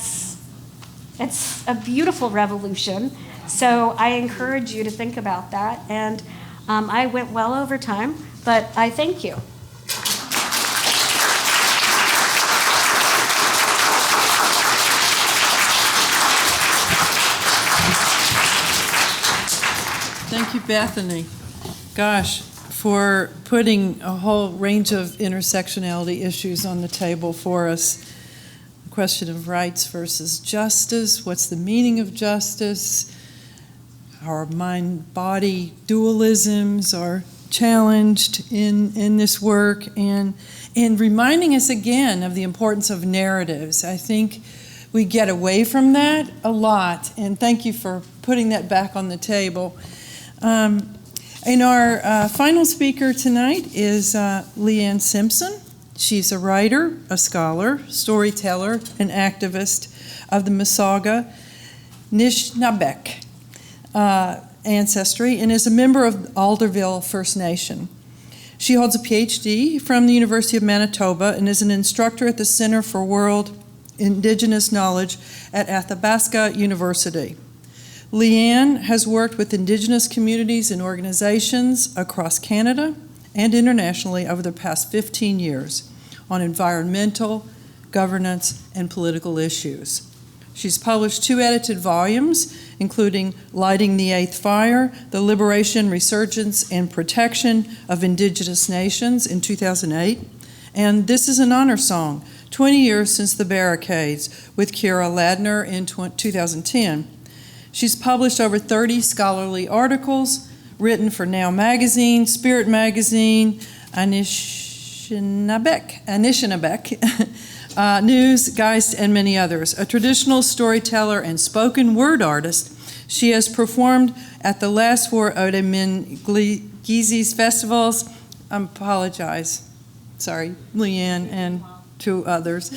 it's a beautiful revolution. So I encourage you to think about that. And I went well over time, but I thank you. Thank you, Bethany. Gosh, for putting a whole range of intersectionality issues on the table for us. question of rights versus justice. What's the meaning of justice? Our mind-body dualisms are challenged in this work, and reminding us again of the importance of narratives. I think we get away from that a lot, and thank you for putting that back on the table. And our final speaker tonight is Leanne Simpson. She's a writer, a scholar, storyteller, and activist of the Masaaga Nishnaabeg ancestry, and is a member of Alderville First Nation. She holds a PhD from the University of Manitoba and is an instructor at the Center for World Indigenous Knowledge at Athabasca University. Leanne has worked with Indigenous communities and organizations across Canada and internationally over the past 15 years on environmental, governance, and political issues. She's published 2 edited volumes, including Lighting the Eighth Fire, The Liberation, Resurgence, and Protection of Indigenous Nations in 2008, and This is an Honor Song, 20 Years Since the Barricades, with Kira Ladner in 2010. She's published over 30 scholarly articles, written for Now Magazine, Spirit Magazine, Nishnaabeg, News, Geist, and many others. A traditional storyteller and spoken word artist, she has performed at the last 4 Odemin Gizis festivals. I apologize. Sorry, Leanne and 2 others.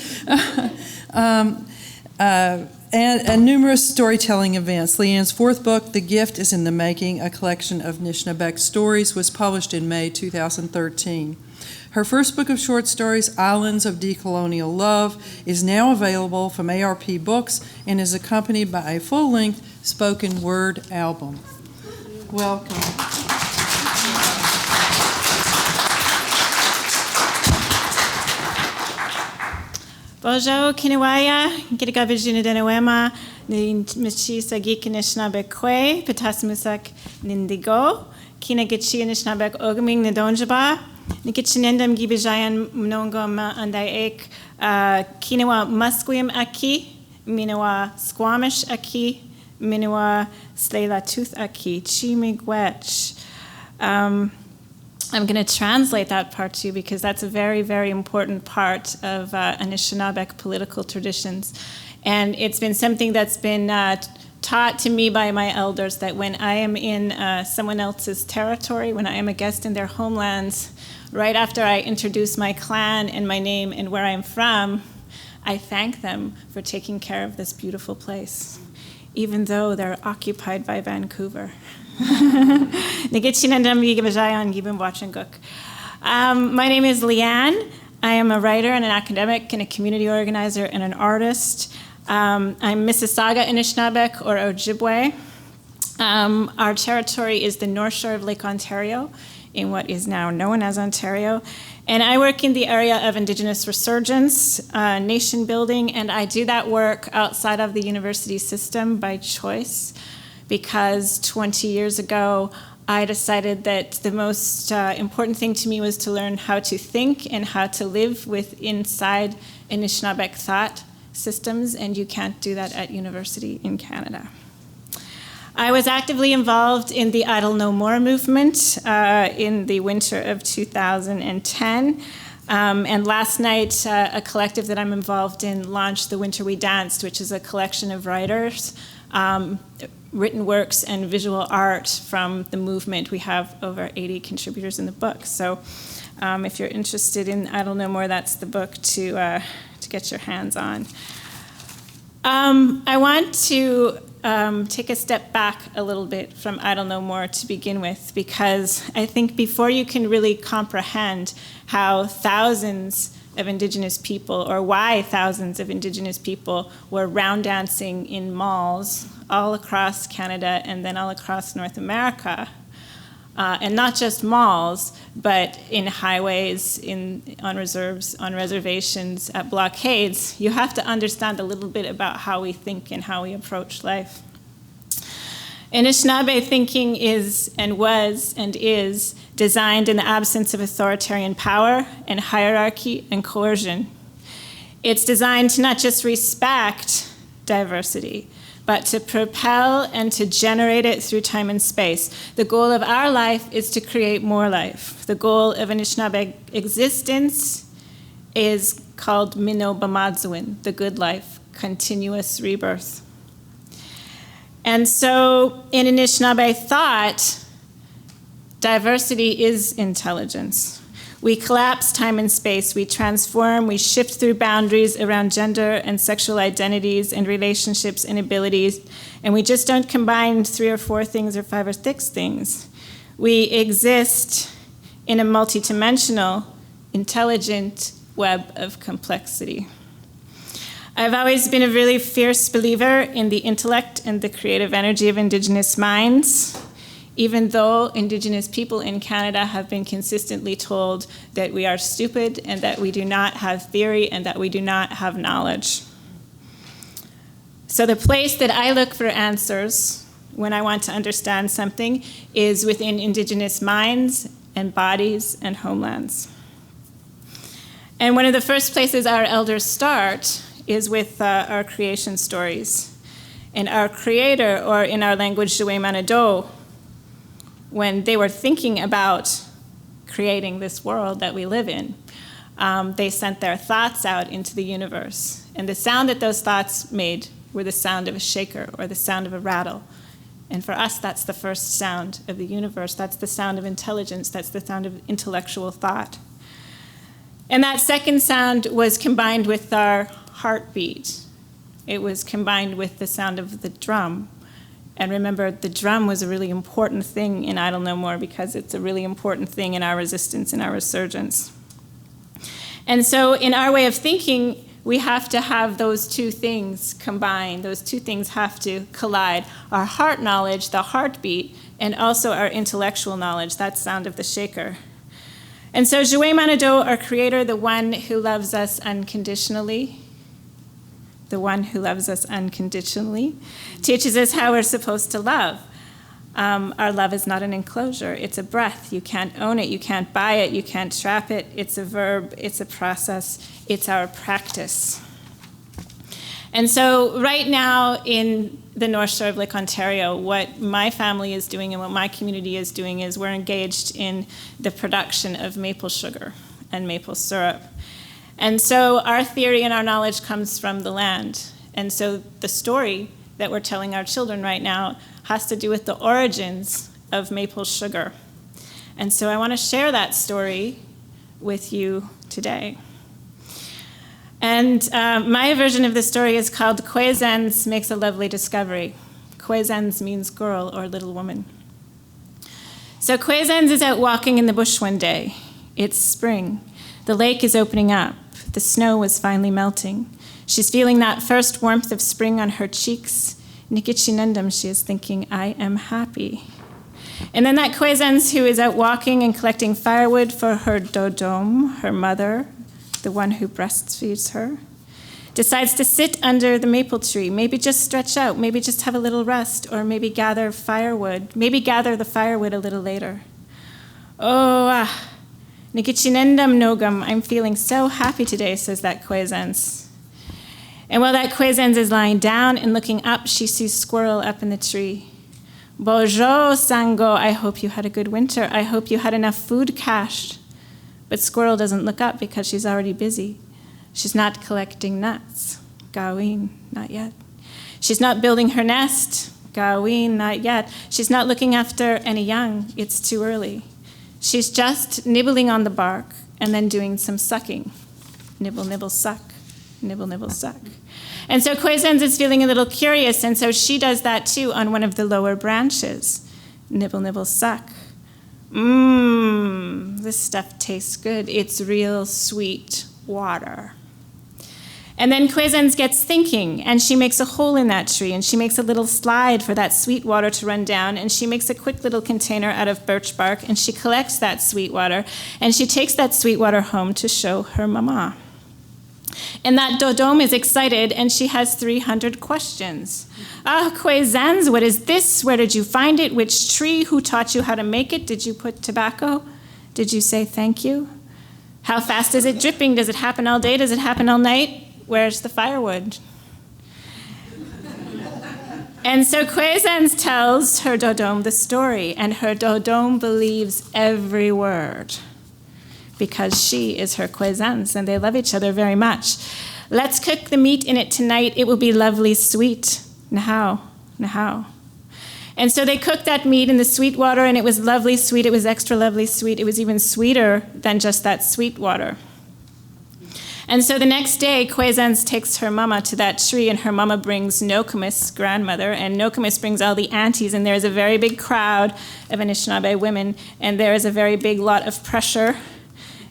And numerous storytelling events. Leanne's 4th book, The Gift is in the Making, a collection of Nishnaabeg stories, was published in May 2013. Her first book of short stories, Islands of Decolonial Love, is now available from IIRP Books and is accompanied by a full-length spoken word album. Welcome. Bonjour, Kinawaya, Gidagavijina Denawema, Michi, Saagiig, Nishnaabeg, Betasamosak Nindigo, Kinagichi, Nishnaabeg, Ogaming, Nadonjaba, Nikichinendam, Gibijayan, Mnongom, Andaek, Kinawa, Musquim Aki, Minawa, Squamish Aki, Minawa, Slela Tooth Aki, Chimigwech. I'm going to translate that part to you because that's a very, very important part of Anishinaabe political traditions. And it's been something that's been taught to me by my elders, that when I am in someone else's territory, when I am a guest in their homelands, right after I introduce my clan and my name and where I'm from, I thank them for taking care of this beautiful place, even though they're occupied by Vancouver. My name is Leanne. I am a writer and an academic and a community organizer and an artist. I'm Mississauga Nishnaabeg, or Ojibwe. Our territory is the North Shore of Lake Ontario, in what is now known as Ontario. And I work in the area of Indigenous resurgence, nation building, and I do that work outside of the university system by choice, because 20 years ago, I decided that the most important thing to me was to learn how to think and how to live inside Anishinaabe thought systems, and you can't do that at university in Canada. I was actively involved in the Idle No More movement in the winter of 2010. And last night, a collective that I'm involved in launched The Winter We Danced, which is a collection of writers, written works, and visual art from the movement. We have over 80 contributors in the book. So if you're interested in Idle No More, that's the book to get your hands on. I want to take a step back a little bit from Idle No More to begin with, because I think before you can really comprehend how thousands of Indigenous people, or why thousands of Indigenous people were round dancing in malls all across Canada and then all across North America, and not just malls, but in highways, on reserves, on reservations, at blockades, you have to understand a little bit about how we think and how we approach life. Anishinaabe thinking is and was and is designed in the absence of authoritarian power and hierarchy and coercion. It's designed to not just respect diversity, but to propel and to generate it through time and space. The goal of our life is to create more life. The goal of Nishnaabeg existence is called Mino Bamadzuin, the good life, continuous rebirth. And so in Anishinaabe thought, diversity is intelligence. We collapse time and space, we transform, we shift through boundaries around gender and sexual identities and relationships and abilities, and we just don't combine 3 or 4 things or 5 or 6 things. We exist in a multidimensional, intelligent web of complexity. I've always been a really fierce believer in the intellect and the creative energy of Indigenous minds, even though Indigenous people in Canada have been consistently told that we are stupid and that we do not have theory and that we do not have knowledge. So the place that I look for answers when I want to understand something is within Indigenous minds and bodies and homelands. And one of the first places our elders start is with our creation stories. And our creator, or in our language, Joué Manado, when they were thinking about creating this world that we live in, they sent their thoughts out into the universe. And the sound that those thoughts made were the sound of a shaker or the sound of a rattle. And for us, that's the first sound of the universe. That's the sound of intelligence. That's the sound of intellectual thought. And that second sound was combined with our heartbeat. It was combined with the sound of the drum. And remember, the drum was a really important thing in Idle No More because it's a really important thing in our resistance and our resurgence. And so in our way of thinking, we have to have those 2 things combined. Those 2 things have to collide. Our heart knowledge, the heartbeat, and also our intellectual knowledge, that sound of the shaker. And so Joué Manado, our creator, the one who loves us unconditionally, teaches us how we're supposed to love. Our love is not an enclosure. It's a breath. You can't own it. You can't buy it. You can't trap it. It's a verb. It's a process. It's our practice. And so right now in the North Shore of Lake Ontario, what my family is doing and what my community is doing is we're engaged in the production of maple sugar and maple syrup. And so our theory and our knowledge comes from the land. And so the story that we're telling our children right now has to do with the origins of maple sugar. And so I want to share that story with you today. And my version of the story is called Kwezens Makes a Lovely Discovery. Kwezens means girl or little woman. So Kwezens is out walking in the bush one day. It's spring. The lake is opening up. The snow was finally melting. She's feeling that first warmth of spring on her cheeks. Nikichinendam, she is thinking, I am happy. And then that Kwezens who is out walking and collecting firewood for her dodom, her mother, the one who breastfeeds her, decides to sit under the maple tree, maybe just stretch out, maybe just have a little rest, or maybe gather firewood, maybe gather the firewood a little later. Nikichinendam nogam, I'm feeling so happy today, says that Kwezens. And while that Kwezens is lying down and looking up, she sees Squirrel up in the tree. Bojo Sango, I hope you had a good winter. I hope you had enough food cached. But Squirrel doesn't look up because she's already busy. She's not collecting nuts. Gawin, not yet. She's not building her nest. Gawin, not yet. She's not looking after any young. It's too early. She's just nibbling on the bark and then doing some sucking. Nibble, nibble, suck. Nibble, nibble, suck. And so Kwezens is feeling a little curious, and so she does that too on one of the lower branches. Nibble, nibble, suck. This stuff tastes good. It's real sweet water. And then Kwezens gets thinking, and she makes a hole in that tree, and she makes a little slide for that sweet water to run down, and she makes a quick little container out of birch bark, and she collects that sweet water, and she takes that sweet water home to show her mama. And that dodom is excited, and she has 300 questions. Kwezens, what is this? Where did you find it? Which tree? Who taught you how to make it? Did you put tobacco? Did you say thank you? How fast is it dripping? Does it happen all day? Does it happen all night? where's the firewood? And so Kwezens tells her dodome the story, and her dodome believes every word because she is her Kwezens, and they love each other very much. Let's cook the meat in it tonight. It will be lovely sweet. Nahau, nahau. And so they cooked that meat in the sweet water, and it was lovely sweet. It was extra lovely sweet. It was even sweeter than just that sweet water. And so the next day, Kwezens takes her mama to that tree, and her mama brings Nokomis, grandmother, and Nokomis brings all the aunties, and there's a very big crowd of Anishinaabe women, and there is a very big lot of pressure.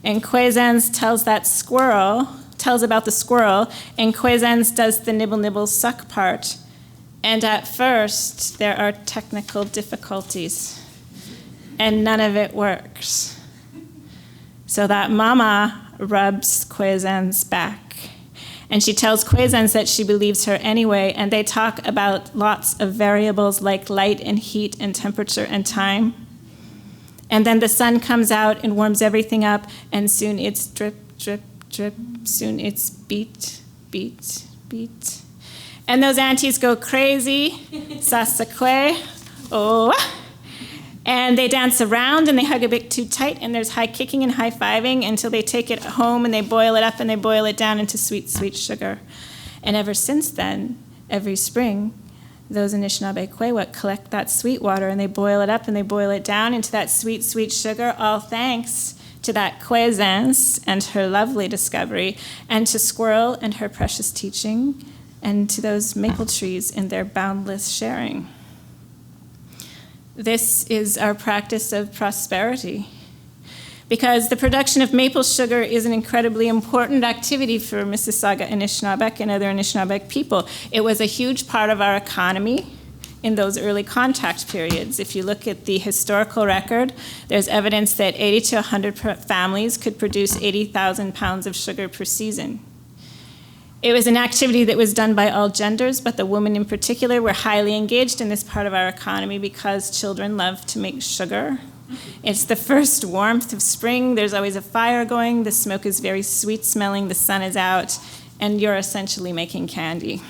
And Kwezens tells about the squirrel, and Kwezens does the nibble, nibble, suck part. And at first, there are technical difficulties, and none of it works. So that mama rubs Kwezens back. And she tells Kwezens that she believes her anyway, and they talk about lots of variables like light and heat and temperature and time. And then the sun comes out and warms everything up, and soon it's drip, drip, drip. Soon it's beat, beat, beat. And those aunties go crazy, sasakwe, oh. And they dance around and they hug a bit too tight, and there's high kicking and high fiving until they take it home and they boil it up and they boil it down into sweet, sweet sugar. And ever since then, every spring, those Anishinaabe Kwewak collect that sweet water and they boil it up and they boil it down into that sweet, sweet sugar, all thanks to that Kwezens and her lovely discovery, and to Squirrel and her precious teaching, and to those maple trees in their boundless sharing. This is our practice of prosperity, because the production of maple sugar is an incredibly important activity for Mississauga Nishnaabeg and other Anishinaabe people. It was a huge part of our economy in those early contact periods. If you look at the historical record, there's evidence that 80 to 100 families could produce 80,000 pounds of sugar per season. It was an activity that was done by all genders, but the women in particular were highly engaged in this part of our economy because children love to make sugar. It's the first warmth of spring. There's always a fire going. The smoke is very sweet smelling. The sun is out, and you're essentially making candy.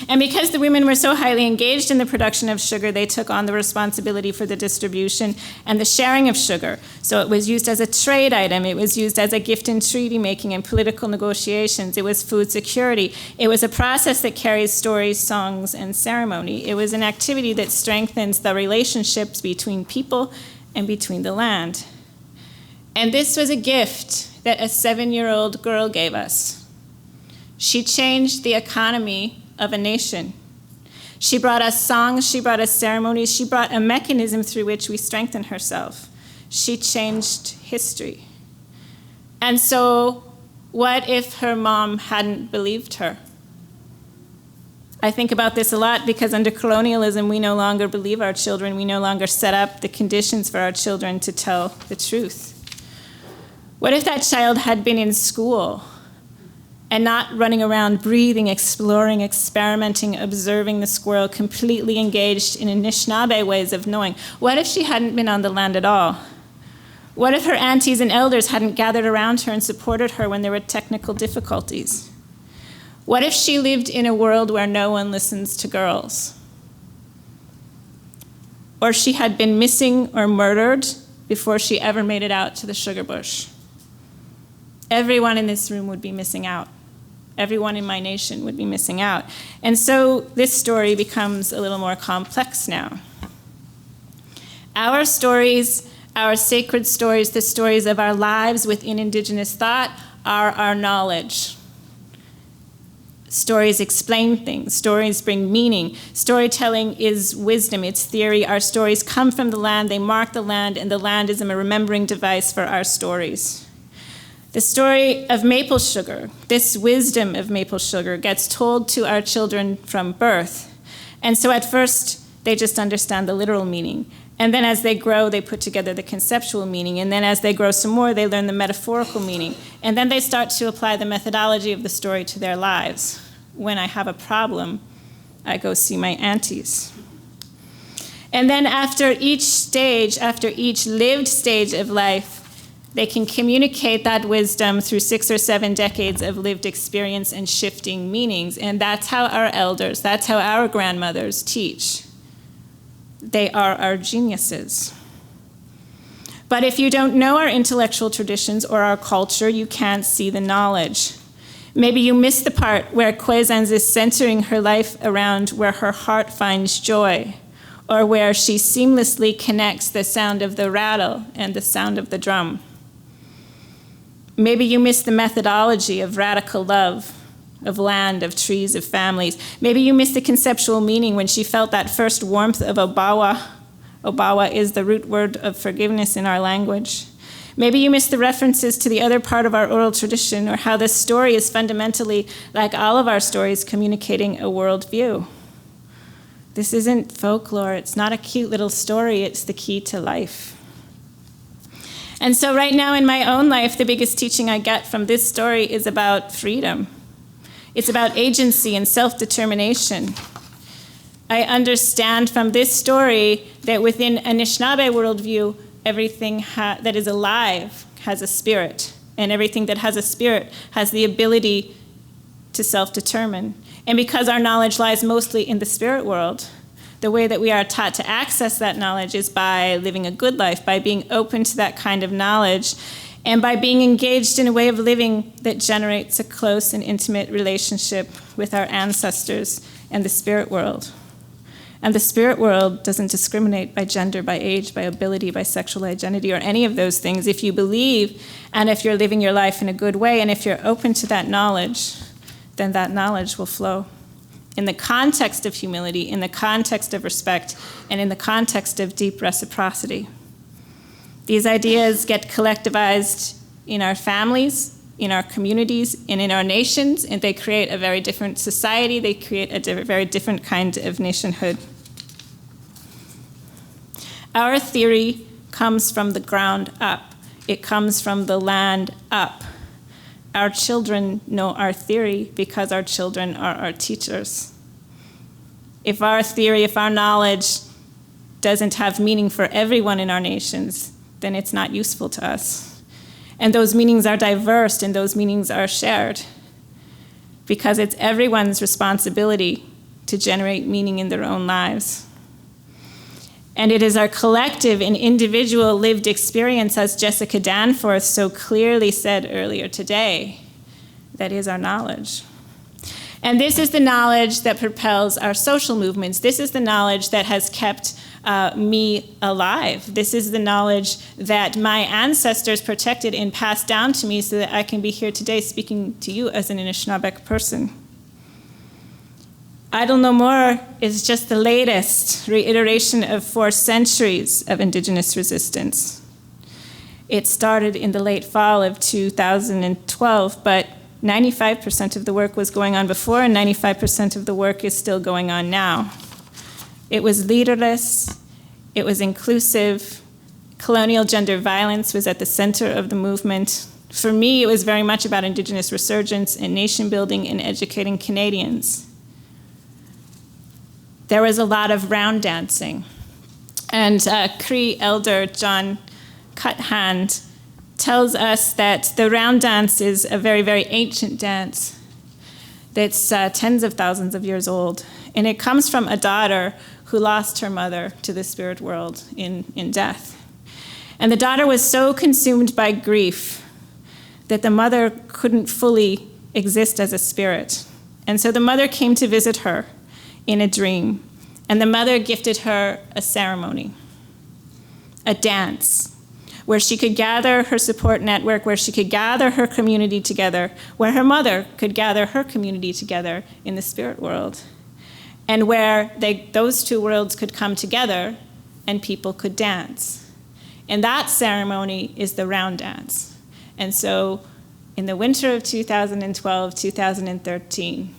And because the women were so highly engaged in the production of sugar, they took on the responsibility for the distribution and the sharing of sugar. So it was used as a trade item. It was used as a gift in treaty making and political negotiations. It was food security. It was a process that carries stories, songs, and ceremony. It was an activity that strengthens the relationships between people and between the land. And this was a gift that a 7-year-old girl gave us. She changed the economy of a nation. She brought us songs, she brought us ceremonies, she brought a mechanism through which we strengthen herself. She changed history. And so, what if her mom hadn't believed her? I think about this a lot because under colonialism, we no longer believe our children. We no longer set up the conditions for our children to tell the truth. What if that child had been in school and not running around breathing, exploring, experimenting, observing the squirrel, completely engaged in Anishinaabe ways of knowing? What if she hadn't been on the land at all? What if her aunties and elders hadn't gathered around her and supported her when there were technical difficulties? What if she lived in a world where no one listens to girls? Or she had been missing or murdered before she ever made it out to the sugar bush? Everyone in this room would be missing out. Everyone in my nation would be missing out. And so this story becomes a little more complex now. Our stories, our sacred stories, the stories of our lives within Indigenous thought, are our knowledge. Stories explain things. Stories bring meaning. Storytelling is wisdom. It's theory. Our stories come from the land. They mark the land, and the land is a remembering device for our stories. The story of maple sugar, this wisdom of maple sugar, gets told to our children from birth. And so at first, they just understand the literal meaning. And then as they grow, they put together the conceptual meaning. And then as they grow some more, they learn the metaphorical meaning. And then they start to apply the methodology of the story to their lives. When I have a problem, I go see my aunties. And then after each stage, after each lived stage of life, They can communicate that wisdom through 6 or 7 decades of lived experience and shifting meanings. And that's how our elders, that's how our grandmothers teach. They are our geniuses. But if you don't know our intellectual traditions or our culture, you can't see the knowledge. Maybe you missed the part where Kwezans is centering her life around where her heart finds joy, or where she seamlessly connects the sound of the rattle and the sound of the drum. Maybe you missed the methodology of radical love, of land, of trees, of families. Maybe you missed the conceptual meaning when she felt that first warmth of Obawa. Obawa is the root word of forgiveness in our language. Maybe you missed the references to the other part of our oral tradition, or how this story is fundamentally, like all of our stories, communicating a worldview. This isn't folklore. It's not a cute little story. It's the key to life. And so right now in my own life, the biggest teaching I get from this story is about freedom. It's about agency and self-determination. I understand from this story that within a Nishnaabeg worldview, everything that is alive has a spirit, and everything that has a spirit has the ability to self-determine. And because our knowledge lies mostly in the spirit world, the way that we are taught to access that knowledge is by living a good life, by being open to that kind of knowledge, and by being engaged in a way of living that generates a close and intimate relationship with our ancestors and the spirit world. And the spirit world doesn't discriminate by gender, by age, by ability, by sexual identity, or any of those things. If you believe, and if you're living your life in a good way, and if you're open to that knowledge, then that knowledge will flow. In the context of humility, in the context of respect, and in the context of deep reciprocity. These ideas get collectivized in our families, in our communities, and in our nations, and they create a very different society. They create a very different kind of nationhood. Our theory comes from the ground up. It comes from the land up. Our children know our theory because our children are our teachers. If our theory, if our knowledge doesn't have meaning for everyone in our nations, then it's not useful to us. And those meanings are diverse, and those meanings are shared, because it's everyone's responsibility to generate meaning in their own lives. And it is our collective and individual lived experience, as Jessica Danforth so clearly said earlier today, that is our knowledge. And this is the knowledge that propels our social movements. This is the knowledge that has kept me alive. This is the knowledge that my ancestors protected and passed down to me so that I can be here today speaking to you as an Nishnaabeg person. Idle No More is just the latest reiteration of 4 centuries of Indigenous resistance. It started in the late fall of 2012, but 95% of the work was going on before, and 95% of the work is still going on now. It was leaderless, it was inclusive, colonial gender violence was at the center of the movement. For me, it was very much about Indigenous resurgence and nation building and educating Canadians. There was a lot of round dancing. And Cree elder John Cuthand tells us that the round dance is a very, very ancient dance that's tens of thousands of years old. And it comes from a daughter who lost her mother to the spirit world in death. And the daughter was so consumed by grief that the mother couldn't fully exist as a spirit. And so the mother came to visit her in a dream. And the mother gifted her a ceremony, a dance, where she could gather her support network, where she could gather her community together, where her mother could gather her community together in the spirit world, and where those two worlds could come together and people could dance. And that ceremony is the round dance. And so in the winter of 2012, 2013,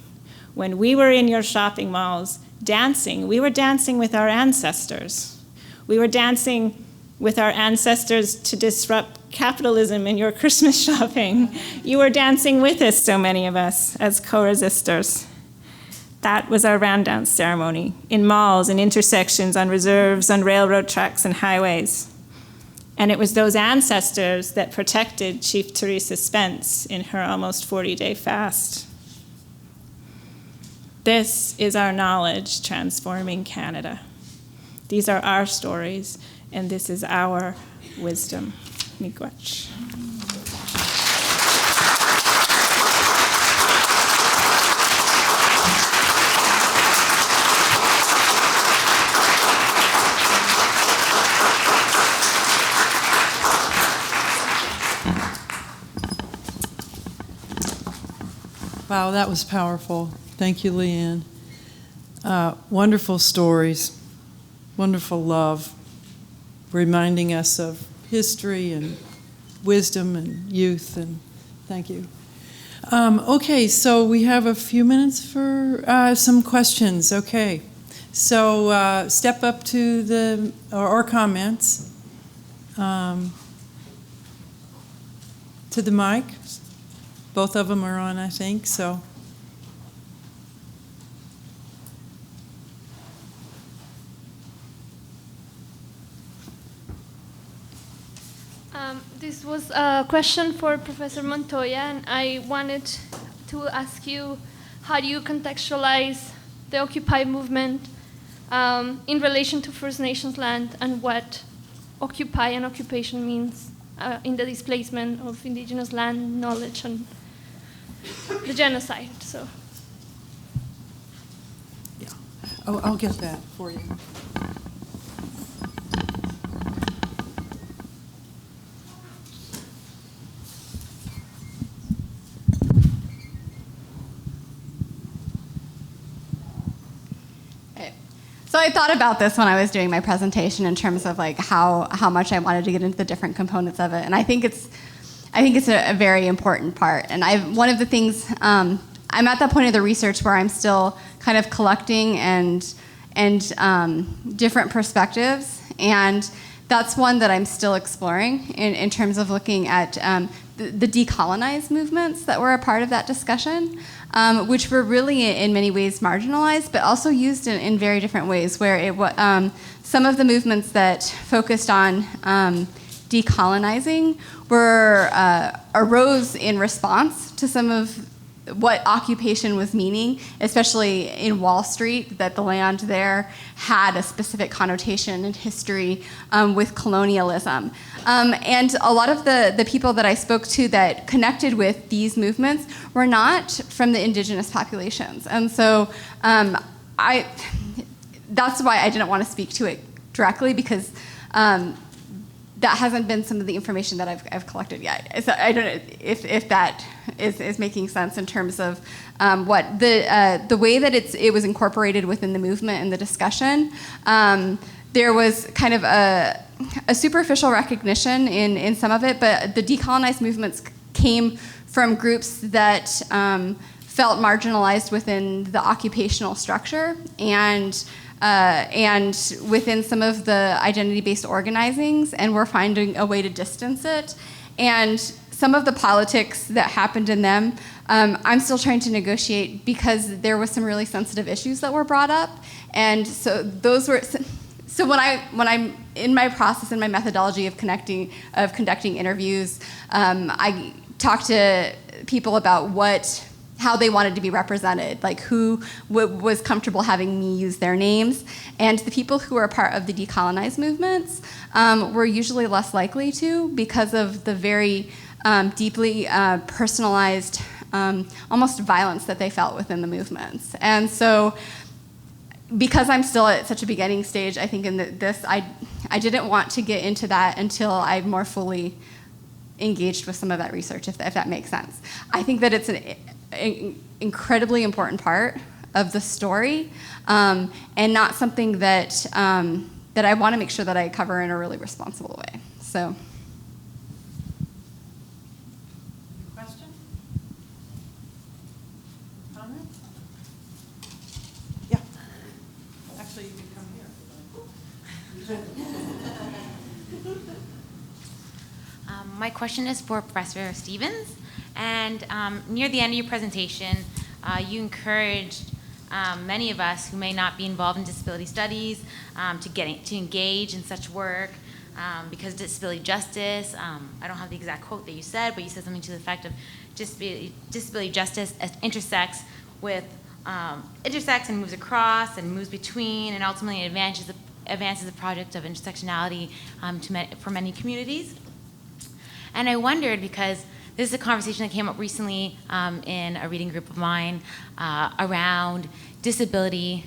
when we were in your shopping malls dancing, we were dancing with our ancestors. We were dancing with our ancestors to disrupt capitalism in your Christmas shopping. You were dancing with us, so many of us, as co-resistors. That was our round dance ceremony, in malls, in intersections, on reserves, on railroad tracks and highways. And it was those ancestors that protected Chief Teresa Spence in her almost 40-day fast. This is our knowledge transforming Canada. These are our stories, and this is our wisdom. Miigwech. Wow, that was powerful. Thank you, Leanne. Wonderful stories, wonderful love, reminding us of history and wisdom and youth, and thank you. Okay, so we have a few minutes for some questions. Okay, so step up to or comments to the mic. Both of them are on, I think, so. This was a question for Professor Montoya, and I wanted to ask you, how do you contextualize the Occupy movement in relation to First Nations land, and what occupy and occupation means in the displacement of Indigenous land, knowledge, and the genocide? So. Yeah, I'll get that for you. So I thought about this when I was doing my presentation in terms of like how much I wanted to get into the different components of it, and I think it's a very important part. And one of the things I'm at that point of the research where I'm still kind of collecting and different perspectives, and that's one that I'm still exploring in terms of looking at the decolonized movements that were a part of that discussion, which were really in many ways marginalized, but also used in very different ways, where some of the movements that focused on decolonizing arose in response to some of what occupation was meaning, especially in Wall Street, that the land there had a specific connotation in history with colonialism. And a lot of the people that I spoke to that connected with these movements were not from the Indigenous populations. And so that's why I didn't want to speak to it directly, because that hasn't been some of the information that I've collected yet. So I don't know if that is making sense in terms of what the way that it was incorporated within the movement and the discussion. There was kind of a superficial recognition in some of it, but the decolonized movements came from groups that felt marginalized within the occupational structure, and within some of the identity-based organizings, and we're finding a way to distance it. And some of the politics that happened in them, I'm still trying to negotiate, because there was some really sensitive issues that were brought up. And so those were, so when I'm in my process and my methodology of conducting interviews, I talk to people about how they wanted to be represented, like who was comfortable having me use their names. And the people who were a part of the decolonized movements were usually less likely to, because of the very deeply personalized, almost violence that they felt within the movements. And so, because I'm still at such a beginning stage, I think in this, I didn't want to get into that until I more fully engaged with some of that research, if that makes sense. I think that it's an incredibly important part of the story, and not something that I want to make sure that I cover in a really responsible way. So. Question? Comment? Yeah. Actually, you can come here. My question is for Professor Stevens. And near the end of your presentation, you encouraged many of us who may not be involved in disability studies to engage in such work. because disability justice, I don't have the exact quote that you said, but you said something to the effect of disability justice intersects and moves across and moves between and ultimately advances the project of intersectionality for many communities. And I wondered, because this is a conversation that came up recently in a reading group of mine around disability,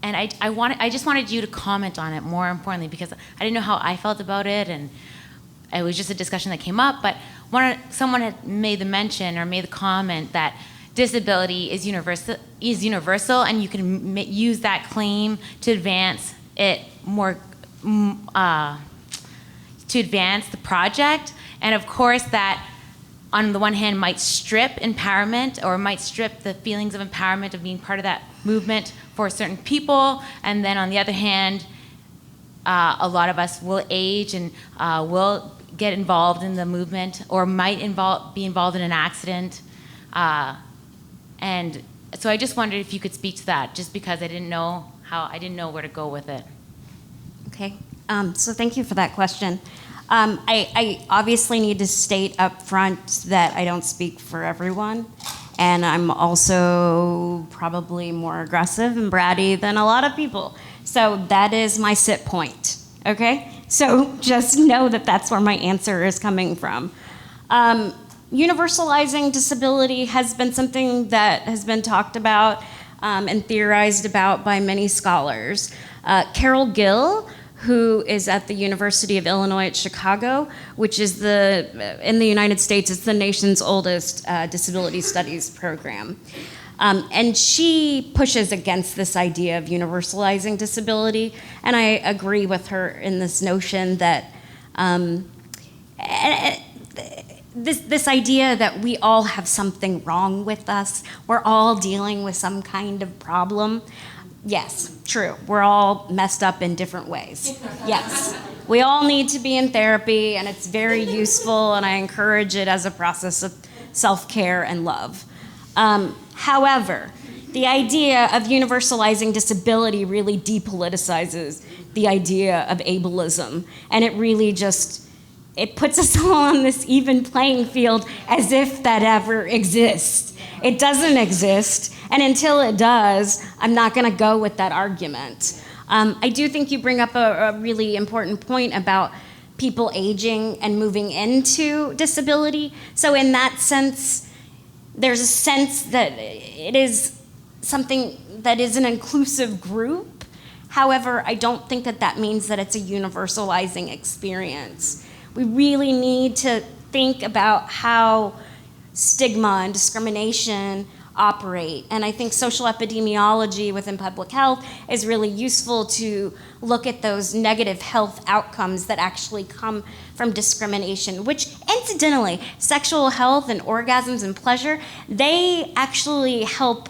and I just wanted you to comment on it, more importantly, because I didn't know how I felt about it, and it was just a discussion that came up, but someone had made the mention or made the comment that disability is universal, and you can use that claim to advance it more, to advance the project. And of course that, on the one hand, might strip empowerment, or might strip the feelings of empowerment of being part of that movement for certain people. And then on the other hand, a lot of us will age and will get involved in the movement, or might be involved in an accident. And so I just wondered if you could speak to that, just because I didn't know where to go with it. Okay, so thank you for that question. I obviously need to state up front that I don't speak for everyone, and I'm also probably more aggressive and bratty than a lot of people. So that is my sit point, okay? So just know that that's where my answer is coming from. Universalizing disability has been something that has been talked about and theorized about by many scholars. Carol Gill, who is at the University of Illinois at Chicago, which is in the United States, it's the nation's oldest disability studies program. And she pushes against this idea of universalizing disability, and I agree with her in this notion that this idea that we all have something wrong with us, we're all dealing with some kind of problem. Yes, true. We're all messed up in different ways. Yes. We all need to be in therapy, and it's very useful, and I encourage it as a process of self-care and love. However, the idea of universalizing disability really depoliticizes the idea of ableism, and it really it puts us all on this even playing field as if that ever exists. It doesn't exist, and until it does, I'm not going to go with that argument. I do think you bring up a really important point about people aging and moving into disability. So in that sense, there's a sense that it is something that is an inclusive group. However, I don't think that means that it's a universalizing experience. We really need to think about how stigma and discrimination operate. And I think social epidemiology within public health is really useful to look at those negative health outcomes that actually come from discrimination, which incidentally, sexual health and orgasms and pleasure, they actually help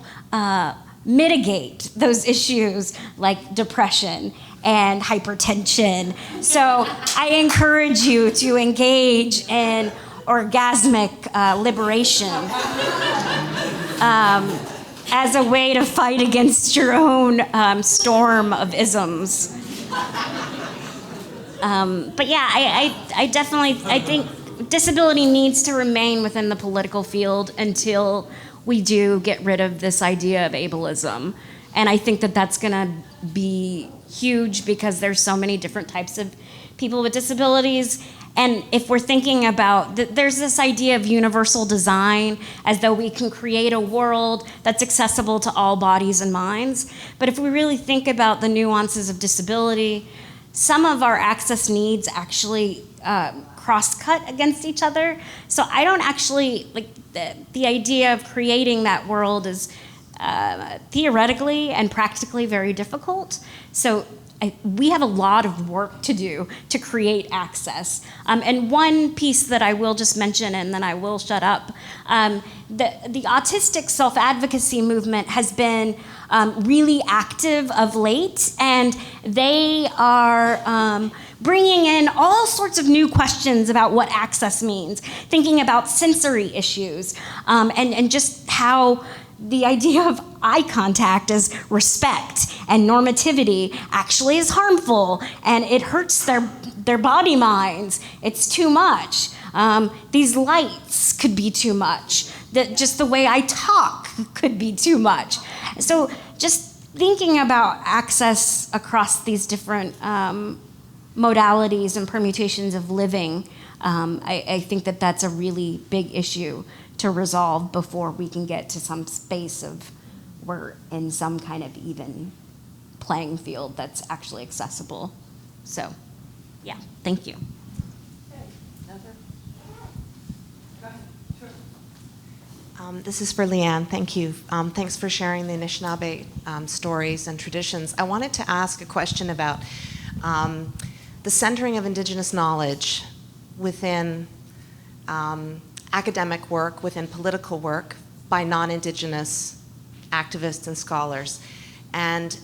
mitigate those issues like depression and hypertension. So I encourage you to engage in orgasmic liberation as a way to fight against your own storm of isms. But yeah, I definitely think disability needs to remain within the political field until we do get rid of this idea of ableism. And I think that that's gonna be huge because there's so many different types of people with disabilities. And if we're thinking about, there's this idea of universal design as though we can create a world that's accessible to all bodies and minds. But if we really think about the nuances of disability, some of our access needs actually cross-cut against each other. So I don't actually, like the idea of creating that world is theoretically and practically very difficult. So we have a lot of work to do to create access. And one piece that I will just mention, and then I will shut up, the autistic self-advocacy movement has been really active of late, and they are bringing in all sorts of new questions about what access means, thinking about sensory issues, and just how the idea of eye contact is respect and normativity actually is harmful and it hurts their body minds. It's too much. These lights could be too much. Just the way I talk could be too much. So just thinking about access across these different modalities and permutations of living, I think that that's a really big issue to resolve before we can get to some space of we're in some kind of even playing field that's actually accessible. So, yeah, thank you. This is for Leanne. Thank you. Thanks for sharing the Nishnaabeg stories and traditions. I wanted to ask a question about the centering of Indigenous knowledge within academic work, within political work by non-Indigenous activists and scholars, and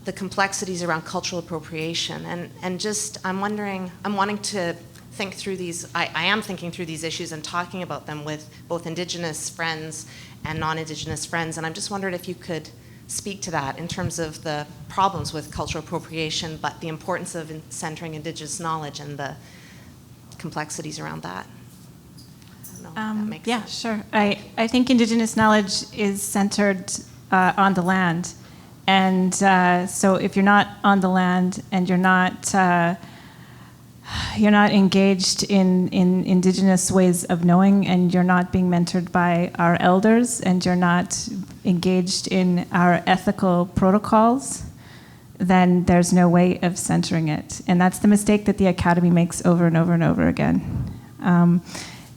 the complexities around cultural appropriation. And just, I'm wanting to think through these, I am thinking through these issues and talking about them with both Indigenous friends and non-Indigenous friends, and I'm just wondering if you could speak to that in terms of the problems with cultural appropriation, but the importance of centering Indigenous knowledge and the complexities around that. I don't know if that makes sense. Sure. I think Indigenous knowledge is centered on the land. And so if you're not on the land and you're not engaged in Indigenous ways of knowing, and you're not being mentored by our elders, and you're not engaged in our ethical protocols, then there's no way of centering it. And that's the mistake that the Academy makes over and over and over again.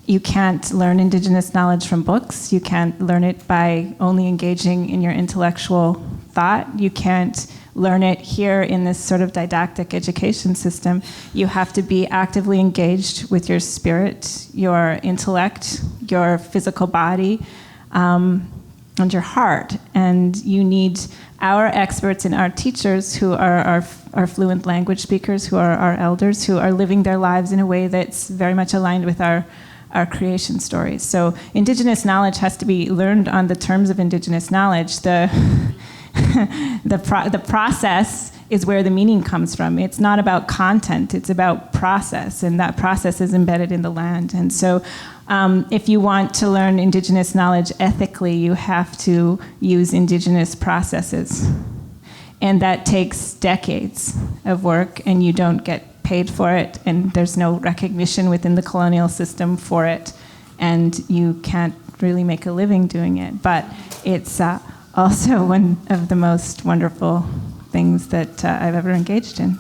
You can't learn Indigenous knowledge from books. You can't learn it by only engaging in your intellectual thought. You can't learn it here in this sort of didactic education system. You have to be actively engaged with your spirit, your intellect, your physical body, and your heart. And you need our experts and our teachers, who are our fluent language speakers, who are our elders, who are living their lives in a way that's very much aligned with our creation stories. So Indigenous knowledge has to be learned on the terms of Indigenous knowledge. The process is where the meaning comes from. It's not about content, it's about process, and that process is embedded in the land. And so if you want to learn Indigenous knowledge ethically, you have to use Indigenous processes. And that takes decades of work, and you don't get paid for it, and there's no recognition within the colonial system for it, and you can't really make a living doing it. But it's also one of the most wonderful things that I've ever engaged in.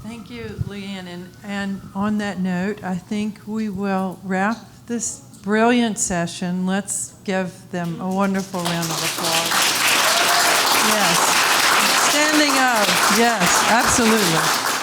Thank you, Leanne. And on that note, I think we will wrap this brilliant session. Let's give them a wonderful round of applause. Yes. Standing up. Yes, absolutely.